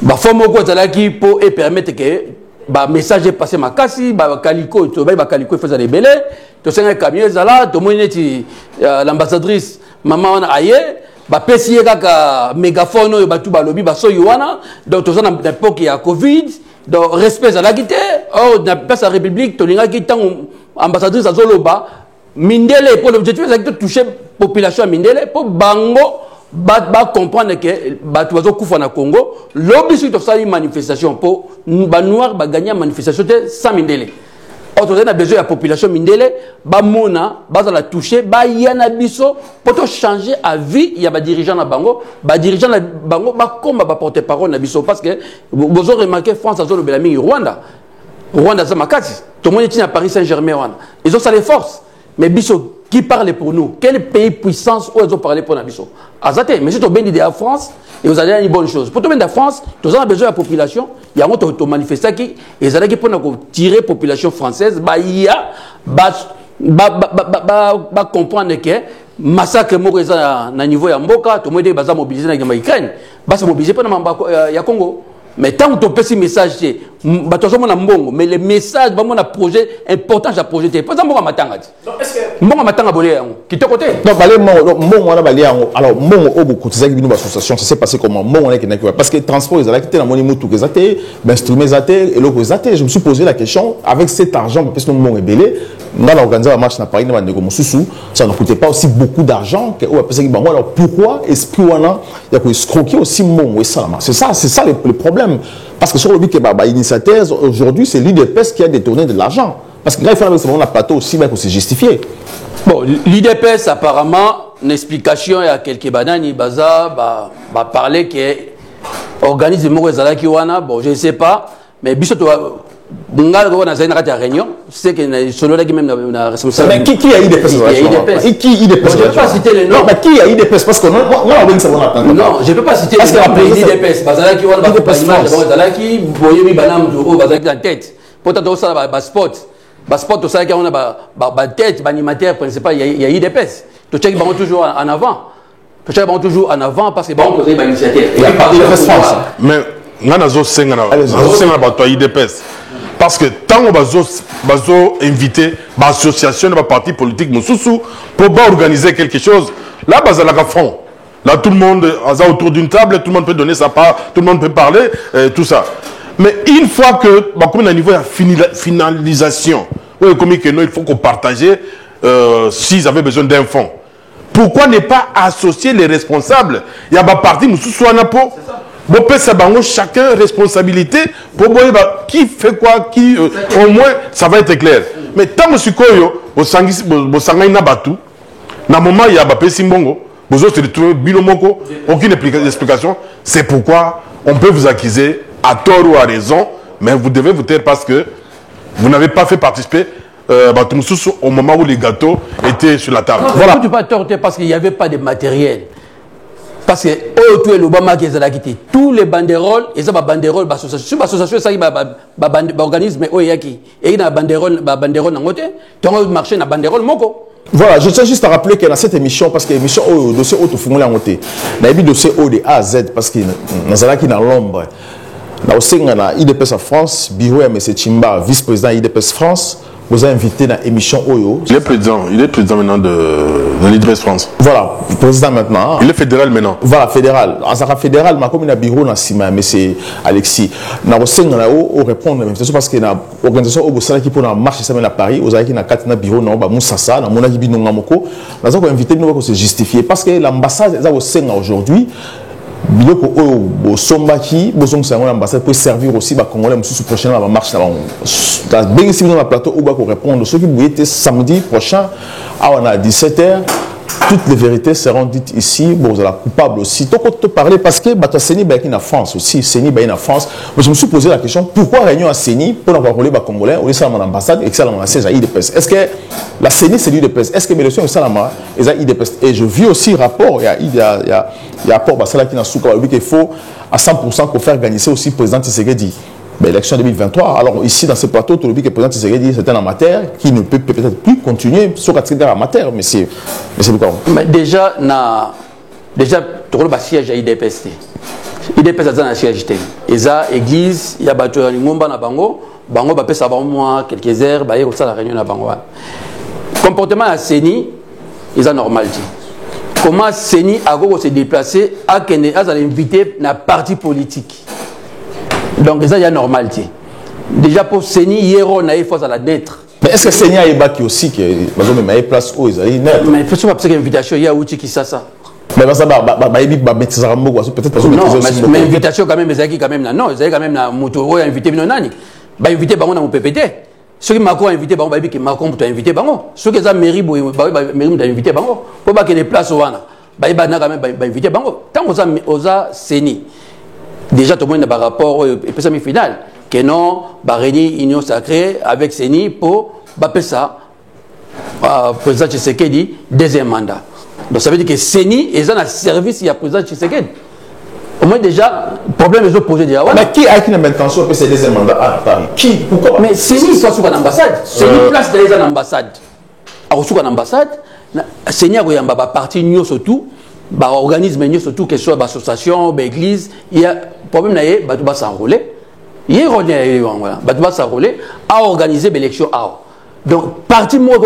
Speaker 4: ba forme ko zalaki pour et permettre que ba message est passé makasi ba kaliko to ba kaliko faisait les belé to senga camion zala to moneti l'ambassadrice maman wana aye ba pesier kaka mégaphone oyo batu ba lobby ba so yowana donc to na époque ya covid donc respect zalaki te oh na place la république to linga ki tant ambassadrice azoloba mindele pour l'objectif c'est de toucher population mindele pour bango ba comprendre que batu bazo kufa na Congo lobby sur to sali manifestation pour ba noir ba gagner manifestation te sans mindele autre a besoin de la population mindele ba mona ba za la toucher ba yana biso pour to changer à vie il y a ba dirigeant na bango ba comme ba porter parole na biso parce que vous avez remarqué France azo le belami Rwanda za makati tout le monde est à Paris Saint-Germain ils ont ça les forces mais biso qui parle pour nous? Quel pays puissance où ils ont parlé pour la biso? Azate, mais si tu as bien dit à France, et vous allez une bonne chose. Pour tout bien de France, tu as besoin de la population, il y a un manifestant qui, et ça pour tirer la population française, il y a, comprendre que massacre à niveau ya mboka, tout le monde est mobilisé dans l'Ukraine, se mobiliser pour le Congo. Mais tant que tu as ce message, mais le message, un projet important, j'ai projet. Pas d'abord à matanga. Mon matanga bolé qui te côté.
Speaker 2: Non, mon on a balé alors mon au beaucoup de une association, ça s'est passé comment mon on est parce que transport ils allaient quitter la monnaie tout que zaté, instruments zaté et logo zaté. Je me suis posé la question avec cet argent parce que mon est belé, on a organisé la marche na Paris na comme sous ça ne coûtait pas aussi beaucoup d'argent que on a pensé que bon alors pourquoi esprit wana il y a que escroquer aussi mon ça c'est ça le problème. Parce que sur le but que initiateur aujourd'hui c'est l'IDPS qui a détourné de l'argent parce que là il faut avec ce moment plateau aussi mais que c'est justifié.
Speaker 4: Bon l'IDPS apparemment une explication il y a quelques banani baza parler que organisme mo ezalaki wana bon je ne sais pas mais biso to bunga ko na zaina ka réunion c'est que solo là qui même na responsable
Speaker 2: mais qui a IDPS et qui IDPS
Speaker 4: je ne peux pas citer le nom
Speaker 2: non mais qui a IDPS parce que moi on va savoir attendre
Speaker 4: non je ne peux pas citer parce que IDPS bazalaki wana ba pas image bazalaki boyemi banam do bazalaki en tête pourtant ça ba sport to ça qui on a ba tête ba animateur principal il y a IDPS to check bango toujours en avant to check bango toujours en avant parce que bango posé ba initiateur et puis par
Speaker 3: mais ngana zo senga na ba to IDPS parce que tant on va inviter l'association de parti politique pour organiser quelque chose là bas à la fond là tout le monde est autour d'une table tout le monde peut donner sa part tout le monde peut parler tout ça mais une fois que comme on a niveau de finalisation comme il faut qu'on partage s'ils avaient besoin d'un fonds pourquoi ne pas associer les responsables il y a un parti bon, chacun responsabilité pour voir qui fait quoi, qui au moins ça va être clair. Mais tant que Sukoyo, au Sangai Nabatu, dans le moment il y a Bapé Simbongo, vous autres retrouvez Bilomoko, aucune explication. C'est pourquoi on peut vous accuser à tort ou à raison, mais vous devez vous taire parce que vous n'avez pas fait participer au moment où les gâteaux étaient sur la table.
Speaker 4: Non, voilà. Tu ne peux pas torter parce qu'il n'y avait pas de matériel. Parce que tout est l'Obama qui est quitté. Tous les banderoles, ils ont des banderoles, l'association, c'est un organisme, et il y a des banderoles dans le côté, tu as marché dans la banderole, moko.
Speaker 2: Voilà, je tiens juste à rappeler que dans cette émission, parce que l'émission au dossier haut, tout le monde a été dossier haut de A à Z, parce que nous avons dans l'ombre. Nous avons dans IDPS en France, bureau de M. Chimba, vice-président IDPS France. Vous avez invité dans l'émission Oyo.
Speaker 3: Il est président maintenant de l'IDPS France.
Speaker 2: Voilà, président maintenant.
Speaker 3: Il est fédéral maintenant.
Speaker 2: Voilà, fédéral. En tant que fédéral, comme il y a un bureau dans Sima, M. Alexis. Nous avons répondre à l'invitation parce que l'organisation Obo qui pour la marche à Paris, vous avez qui un bureau dans Moussassa, dans Monakibi Nongamoko. Nous avons invité nous pour se justifier parce que l'ambassade est aujourd'hui. Biloko oyo sombaki bozong sango l'ambassade peut servir aussi ba congolais mususu prochainement va marche dans bien ici dans le plateau où va répondre ceux qui bouillent samedi prochain à 17h. Toutes les vérités seront dites ici. Bon, vous êtes coupable aussi. Donc, on te parler parce que Séni est en France aussi. Séni est en France. Mais je me suis posé la question pourquoi réunion à Séni pour avoir roulé les Congolais au lieu de mon ambassade et que ça l'a siège à IDPS. Est-ce que la Séni c'est l'IDPS? Est-ce que l'élection est ça là IDPS? Et je vis aussi rapport. Il y a rapport Basala qui n'a souka qu'il faut à 100% pour faire gagner aussi le président Tshisekedi. L'élection 2023. Alors ici dans ce plateau, tout le monde qui est président Tshisekedi, c'est un amateur qui ne peut peut-être plus continuer sur la tribune amateur, mais c'est pourquoi.
Speaker 4: Mais déjà tout le siège à IDPS. IDPS a un siège. Il y a église, il y a battu à Lingomba na bango, bango va passer avant moi quelques heures, bah il y a la réunion na bango. Comportement à Séni, ils ont normal. Comment Séni a se déplacer à invité na parti politique. Donc, ça, il y a normalité. Déjà, pour Séni, hier, on a eu face à la lettre.
Speaker 2: Mais est-ce que Séni a ébattu aussi que il y a place où ils ont eu net?
Speaker 4: Mais il faut pas une invitation, il y a Outi qui ça.
Speaker 2: Mais ça peut-être
Speaker 4: non, mais invitation quand même, ils quand même non, ils quand même na moto invité nani. Bah invité bango na PPT. Ceux qui Macron invité bango, bah qui Macron pour inviter bango. Ceux qui ont mairie mairie invité bango. Pour pas que les places au wana. Bah na quand même bah invité bango. Tant aux Séni. Déjà, tout le monde a un rapport et puis ça final que non, réunir union sacrée avec Séni pour faire ça. Président Tshisekedi, deuxième mandat. Donc ça veut dire que Séni est dans le service, il y a président Tshisekedi. Au moins déjà, le problème est posé déjà.
Speaker 2: Mais qui a une intention de faire ce deuxième mandat à Paris? Qui? Pourquoi?
Speaker 4: Mais Séni soit sur l'ambassade. Séni place dans l'ambassade. Alors sur l'ambassade, Séni a un parti union surtout. Organisme surtout que ce soit l'association, l'église, il y a problème là, il va s'enrôler. Il y a s'enrôler à organiser l'élection. Donc parti moi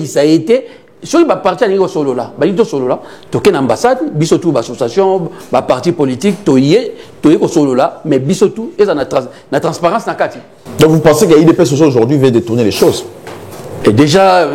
Speaker 4: ça a été sur les partis à solo là, solo là, toquer l'ambassade, bisotou l'association, la parti politique, toyer solo là, mais bisotou et la transparence na kati.
Speaker 2: Donc vous pensez que l'IDPS aujourd'hui veut détourner les choses?
Speaker 4: Et déjà,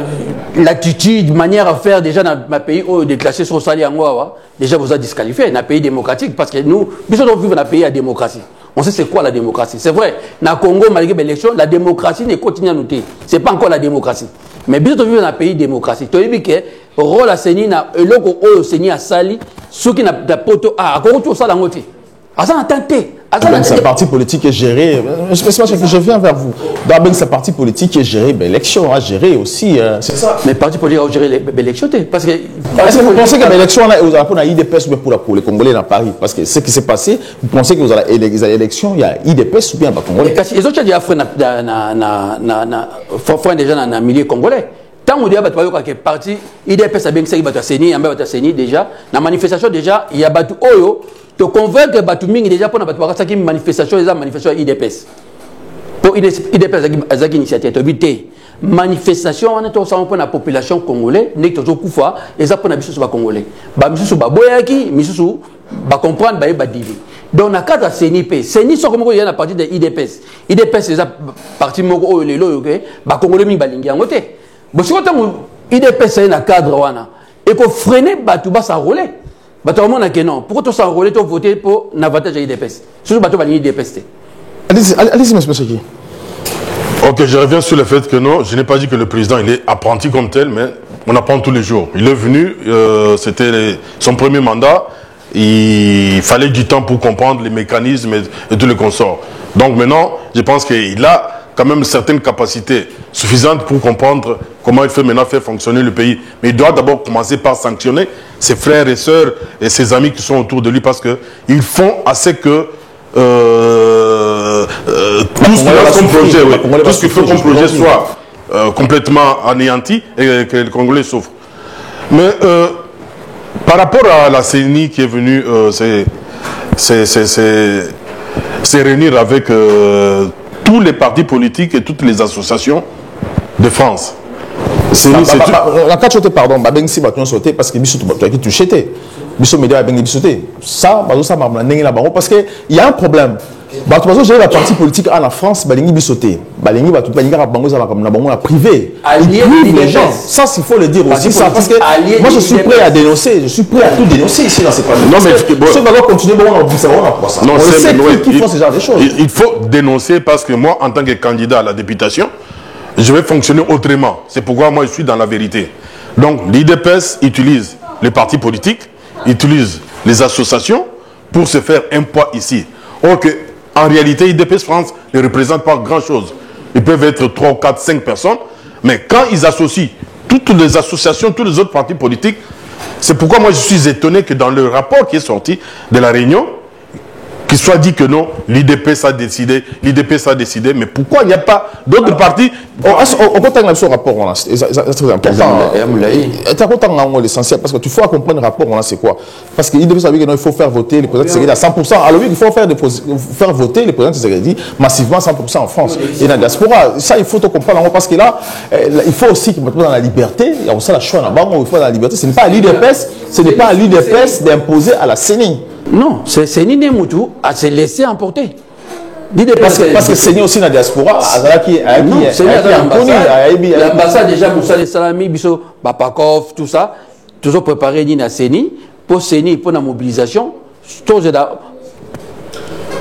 Speaker 4: l'attitude, manière à faire, déjà dans ma pays où déclassé sur Sali Angwa, déjà vous a disqualifié, dans un pays démocratique, parce que nous vivons dans un pays à démocratie. On sait c'est quoi la démocratie. C'est vrai, dans le Congo, malgré l'élection, la démocratie n'est continue à noter. Ce n'est pas encore la démocratie. Mais bien sûr, vivons dans un pays démocratique. Tu as vu que le rôle à Séni, le logo au Séni à Sali, ceux qui n'ont pas de poteau, comment tu as ça dans le côté? Ça a tenté.
Speaker 2: Sa parti politique est géré. Je viens vers vous. D'abord, sa parti politique est géré, l'élection a géré aussi. C'est ça.
Speaker 4: Mais le parti politique a géré l'élection. Parce que.
Speaker 2: Est-ce que vous pensez que l'élection, vous avez pour IDPS ou pour les Congolais dans Paris? Parce que ce qui s'est passé, vous pensez que vous avez l'élection, il y a IDPS ou bien pas Congolais?
Speaker 4: Les autres, il y a déjà dans le milieu congolais. Tant qu'on dit que le parti IDPS a bien que il y a Séni déjà. Dans la manifestation, déjà, il y a Batu Oyo. Te convaincre que Batu Mingi déjà pour une manifestation, les manifestations IDPS. Pour IDPS, il y initiative. Manifestation, on est ensemble pour la population congolaise, n'est toujours Koufa, et ça pour la mission congolais. Mission Baboyaki, mission comprendre, divi. Donc, on a quatre CNIP. CNI sont comme il y a la partie de IDPS. IDPS, c'est la partie Mogo, les lots, Congolais, Mingi, en côté. Mais si on IDPS, c'est un cadre, et qu'on freine, Batu va s'enrôler. Non. Pourquoi tu s'enrôler, tu as voté pour l'avantage de l'IDPS? Surtout que tu as l'IDPS.
Speaker 2: Allez-y, monsieur Cheki.
Speaker 3: Ok, je reviens sur le fait que non, je n'ai pas dit que le président il est apprenti comme tel, mais on apprend tous les jours. Il est venu, c'était son premier mandat, il fallait du temps pour comprendre les mécanismes et tout le consort. Donc maintenant, je pense qu'il a quand même certaines capacités suffisantes pour comprendre comment il faut maintenant faire fonctionner le pays. Mais il doit d'abord commencer par sanctionner ses frères et sœurs et ses amis qui sont autour de lui parce qu'ils font assez que tout ce qu'il faut comme projet soit complètement anéanti et que les Congolais souffrent. Mais par rapport à la CENI qui est venue se réunir avec tous les partis politiques et toutes les associations de France.
Speaker 2: La carte sauté, pardon, si tu sauté parce que tu as touché. Ça, parce qu'il y a un problème. J'ai la partie politique en France, privé. Les gens, ça il faut le dire aussi. Ça, parce que moi je suis prêt à dénoncer, je suis prêt à tout dénoncer ici dans ces problèmes. Non, mais ceux qui vont continuer, on sait qu'ils font ce genre de choses.
Speaker 3: Il faut dénoncer parce que moi, en tant que candidat à la députation, je vais fonctionner autrement. C'est pourquoi moi je suis dans la vérité. Donc l'IDPS utilise les partis politiques, utilise les associations pour se faire un poids ici. Or que, en réalité, l'IDPS France ne représente pas grand-chose. Ils peuvent être 3, 4, 5 personnes, mais quand ils associent toutes les associations, tous les autres partis politiques, c'est pourquoi moi je suis étonné que dans le rapport qui est sorti de la réunion, qu'il soit dit que non, l'IDPS a décidé, mais pourquoi il n'y a pas d'autres partis?
Speaker 2: On compte sur le rapport, c'est très important. C'est l'essentiel, parce que tu faut comprendre le rapport, c'est quoi? Parce que l'IDPS a dit qu'il faut faire voter les présidents Tshisekedi à 100%. Alors oui, il faut faire voter les présidents Tshisekedi massivement à 100% en France et dans la diaspora. Ça, il faut te comprendre, parce que là, il faut aussi qu'il dans la liberté, il y a aussi la choix là-bas, il faut dans la liberté. Ce n'est pas à l'IDPS d'imposer à la CENI.
Speaker 4: Non, c'est Nini Moutou à se laisser emporter.
Speaker 2: Parce que c'est aussi dans la diaspora.
Speaker 4: L'ambassade déjà, Moussa les Salami, Bisso, Bapakov, tout ça, toujours préparé Nina Seni, pour Seni, pour la mobilisation.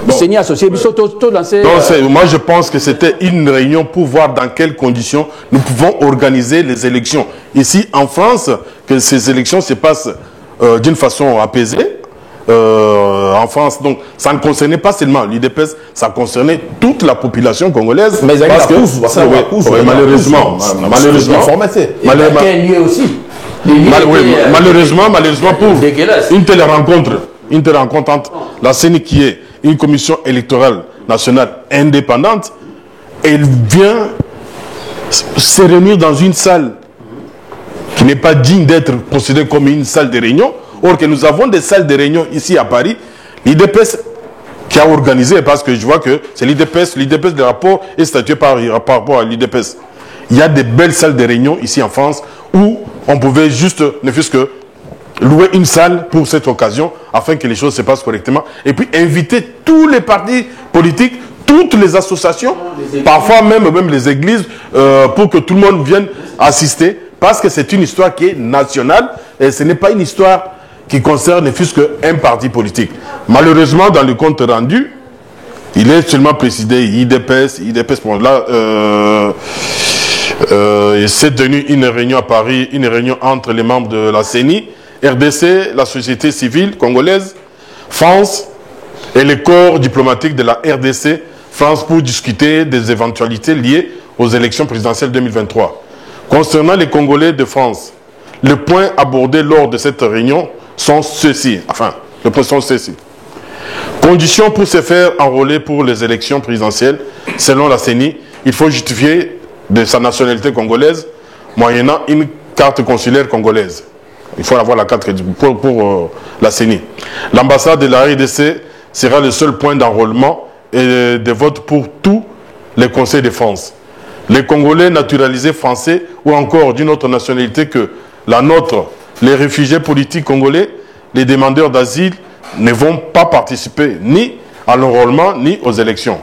Speaker 4: Seni associé, Bisso, tout lancé.
Speaker 3: Moi je pense que c'était une réunion pour voir dans quelles conditions nous pouvons organiser les élections. Ici en France, que ces élections se passent d'une façon apaisée. En France, donc ça ne concernait pas seulement l'IDPS, ça concernait toute la population congolaise.
Speaker 2: Mais
Speaker 3: malheureusement, pour une telle rencontre entre la CENI qui est une commission électorale nationale indépendante, elle vient se réunir dans une salle qui n'est pas digne d'être considérée comme une salle de réunion. Or que nous avons des salles de réunion ici à Paris, l'IDPS qui a organisé, parce que je vois que c'est l'IDPS de rapport est statué par rapport à l'IDPS. Il y a des belles salles de réunion ici en France où on pouvait juste, ne fût-ce que, louer une salle pour cette occasion afin que les choses se passent correctement et puis inviter tous les partis politiques, toutes les associations, parfois même les églises, pour que tout le monde vienne assister, parce que c'est une histoire qui est nationale et ce n'est pas une histoire qui concerne ne fût-ce qu'un parti politique. Malheureusement, dans le compte rendu, il est seulement précisé IDPS. Bon, là, il s'est tenu une réunion à Paris, une réunion entre les membres de la CENI, RDC, la société civile congolaise, France et les corps diplomatiques de la RDC, France, pour discuter des éventualités liées aux élections présidentielles 2023. Concernant les Congolais de France, les points abordés lors de cette réunion sont ceux-ci. Enfin, les points sont ceux-ci. Conditions pour se faire enrôler pour les élections présidentielles, selon la CENI, il faut justifier de sa nationalité congolaise, moyennant une carte consulaire congolaise. Il faut avoir la carte pour la CENI. L'ambassade de la RDC sera le seul point d'enrôlement et de vote pour tous les conseils de France. Les Congolais naturalisés français ou encore d'une autre nationalité que la nôtre, les réfugiés politiques congolais, les demandeurs d'asile ne vont pas participer ni à l'enrôlement ni aux élections.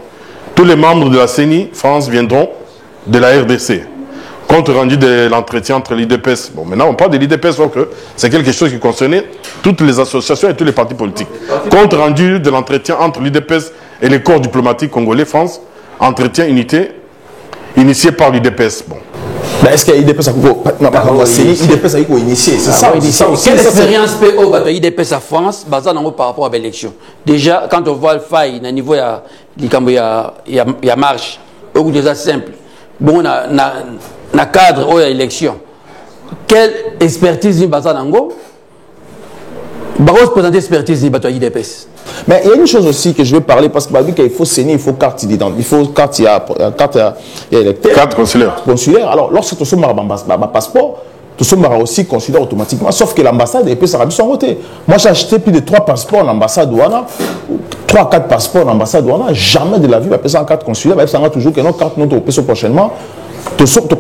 Speaker 3: Tous les membres de la CENI France viendront de la RDC. Compte rendu de l'entretien entre l'IDPS. Bon, maintenant on parle de l'IDPS, donc c'est quelque chose qui concernait toutes les associations et tous les partis politiques. Compte rendu de l'entretien entre l'IDPS et les corps diplomatiques congolais France, entretien unité initié par l'IDPS. Bon.
Speaker 2: Est-ce qu'il y a l'IDPS a initié? C'est ça.
Speaker 4: Quelle expérience PO l'IDPS à France basée par rapport à l'élection? Déjà, quand on voit le faille, au niveau il y a marche. déjà simple. Bon, na cadre ou élection. Quelle expertise ni basa nango? Baros présenter expertise ni bato IDPS.
Speaker 2: Mais il y a une chose aussi que je veux parler parce qu'il faut saigner, il faut carte d'identité, il faut carte électeur.
Speaker 3: Carte consulaire.
Speaker 2: Consulaire. Alors, lorsque tu as un passeport, tu as aussi consulaire automatiquement, sauf que l'ambassade, et puis ça a son côté. Moi, j'ai acheté plus de 3 passeports en ambassade douana, 3 à 4 passeports en ambassade douana, jamais de la vie, on a en carte consulaire, on a toujours que notre carte nous prochainement.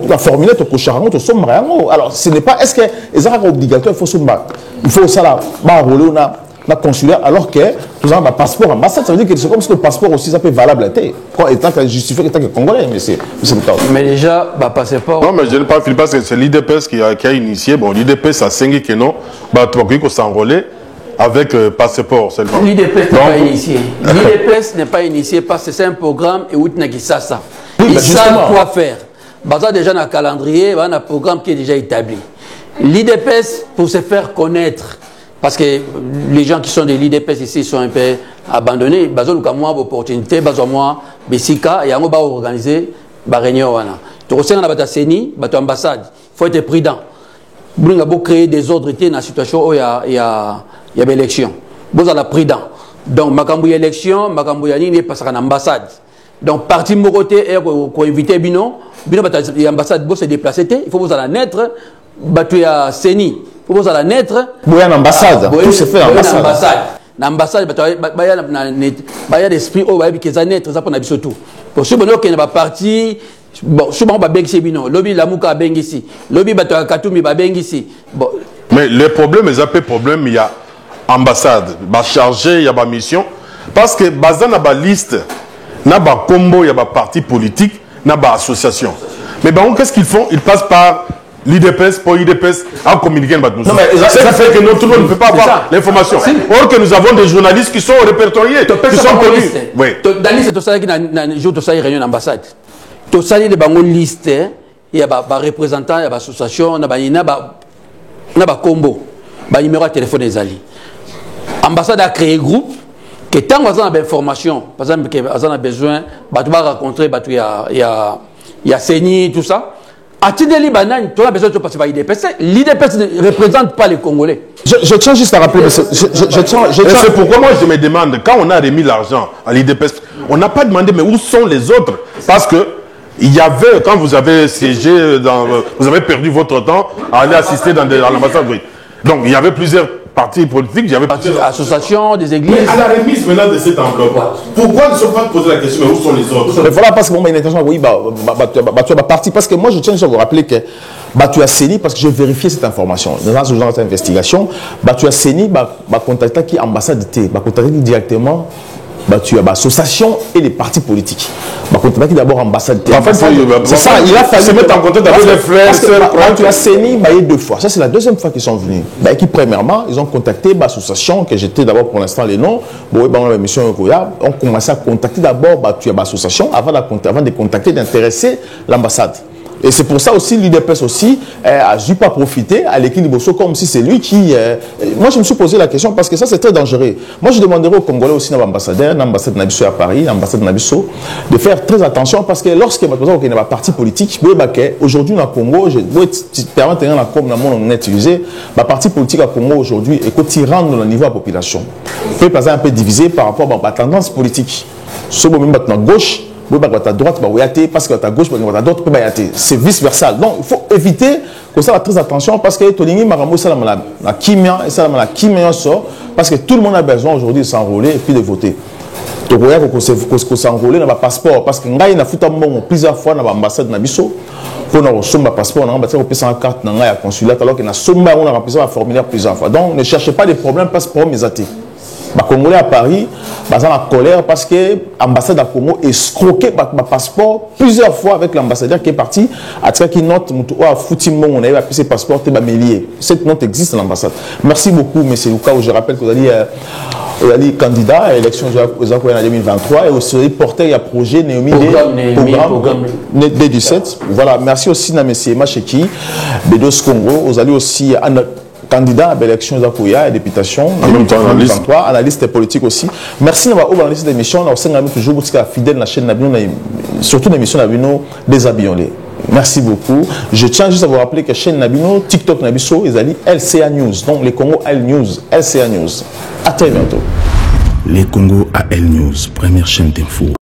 Speaker 2: La formule est au charron, tu sommes alors, ce n'est pas, est-ce que c'est obligatoire, il faut ça là, rouler la consulaire, alors que tout ça, un passeport ambassade, ça veut dire que c'est comme si le passeport aussi, ça peut être valable, étant que justifié étant que congolais, mais c'est
Speaker 4: mais déjà, passeport.
Speaker 3: Non, mais je ne pas Philippe, parce que c'est l'IDPS qui a initié. Bon, l'IDPS a 5 que non, tu vas s'enrôler avec passeport seulement.
Speaker 4: L'IDPS n'est pas initié. L'IDPS n'est pas initié parce que c'est un programme et où tu ça. Ils savent quoi faire. Bazar déjà dans le calendrier, il y a un programme qui est déjà établi. L'IDPS, pour se faire connaître, parce que les gens qui sont de l'IDPS ici sont un peu abandonnés, ils ont moins d'opportunités, ils ont moins de et ils ont organisé une réunion. Tu ressens dans la CENI, dans l'ambassade, il faut être prudent. Vous avez créé des ordres dans la situation où il y a une élection. Vous êtes prudent. Donc, il y a une élection, il y a une ambassade. Donc, parti Moroté, pour inviter Bino, l'ambassade doit se déplacer, il faut vous aller naître, il y a CENI. Vous allez naître.
Speaker 2: Vous avez une ambassade. Tout se fait en ambassade.
Speaker 4: L'ambassade, il y a l'esprit, il y a des naître, ça pour nous tout. Pour ceux qui sont partis, bon, souvent on va bien ici, lobby la mouka bien ici, lobby bato katumi ba bien ici.
Speaker 3: Mais le problème, il y a ambassade, il y a chargé, il y a mission, parce que bazan a une liste, il y a un combo, il y a un parti politique, il y a une association. Mais qu'est-ce qu'ils font? Ils passent par l'IDPS, pour l'IDPS, à communiquer avec nous. Ça fait que tout le monde ne peut pas avoir l'information. Or que nous avons des journalistes qui sont répertoriés, qui sont connus.
Speaker 4: Oui. Dans la liste, tu as dit jour de réunion d'ambassade. Tu as dit une liste, il y a des représentants, il y a des associations, il y a des combos, il y a numéro de téléphone des alliés. L'ambassade a créé un groupe que tant qu'on a des informations, par exemple, qu'on a besoin, tu vas rencontrer, il y a CENI, tout ça. À Tideli Banane, tu as besoin de passer par l'IDPS. L'IDPS ne représente pas les Congolais.
Speaker 2: Je tiens juste à rappeler.
Speaker 3: C'est pourquoi moi je me demande, quand on a remis l'argent à l'IDPS, on n'a pas demandé, mais où sont les autres? Parce que il y avait, quand vous avez siégé, vous avez perdu votre temps à aller assister dans l'ambassade. Donc il y avait plusieurs partis politiques, il y avait plusieurs
Speaker 4: associations, des églises.
Speaker 3: Mais à la remise maintenant de cette enveloppe, pourquoi ne se pas poser la question, mais où sont les autres?
Speaker 2: Mais voilà, parce que moi, il y a une intention, oui, tu as parti. Parce que moi, je tiens à vous rappeler que tu as CENI, parce que j'ai vérifié cette information. Dans ce genre d'investigation, tu as CENI, contacté qui ambassade, contacté directement. Tu as l'association et les partis politiques. Contacté d'abord ambassade.
Speaker 3: En fait, c'est ça, il a fallu se mettre en contact avec les frères, sœurs.
Speaker 2: Tu as CENI, il y a 2 fois. Ça, c'est la deuxième fois qu'ils sont venus. Premièrement, ils ont contacté l'association, que j'étais d'abord pour l'instant les noms. La mission Euroya, on commençait à contacter d'abord l'association avant de contacter, d'intéresser l'ambassade. Et c'est pour ça aussi l'IDPS aussi a dû pas profiter à l'équipe de Bosso comme si c'est lui qui... Moi, je me suis posé la question parce que ça, c'est très dangereux. Moi, je demanderais aux Congolais aussi, l'ambassadeur, l'ambassade de Nabisso à Paris, l'ambassade de Nabisso, de faire très attention parce que lorsque il y a un parti politique, aujourd'hui, dans le Congo, je vais te permettre de comme on a utilisé, le parti politique à Congo aujourd'hui est qu'au rendre le niveau de la population. Le peuple est un peu divisé par rapport à la tendance politique. Ce moment, à gauche, à droite, parce que à gauche, à droite, c'est vice-versa. Donc, il faut éviter que ça fasse très attention parce que la kimia sort parce que tout le monde a besoin aujourd'hui de s'enrôler et puis de voter. Donc, il faut s'enrôler dans le passeport parce que nous avons plusieurs fois dans l'ambassade de Nabisso pour nous recevoir un passeport, nous avons rempli un carte dans la consulat alors que nous avons rempli un formulaire plusieurs fois. Donc, ne cherchez pas des problèmes parce que pour mes athées. Les Congolais à Paris, ils sont en colère parce que l'ambassade de Congo est escroqué par passeport plusieurs fois avec l'ambassadeur qui est parti. À ce qui note, on a appelé ses passeports, cette note existe dans l'ambassade. Merci beaucoup, M. Lucas. Je rappelle que vous allez candidat à l'élection en 2023 et aussi porté un projet Néomi programme D17. Voilà, merci aussi à M. Macheki, Bedos Congo. Vous allez aussi candidat à l'élection de députation en 2023, analyste politique aussi. Merci d'avoir ouvert cette émission. Nous sommes toujours fidèles à la chaîne surtout l'émission Nabino déshabillons-les. Merci beaucoup. Je tiens juste à vous rappeler que chaîne Nabino, TikTok Nabiso, ils allaient LCA News. Donc les Congo L News, LCA News. À très bientôt.
Speaker 1: Les Congo AL News, première chaîne d'info.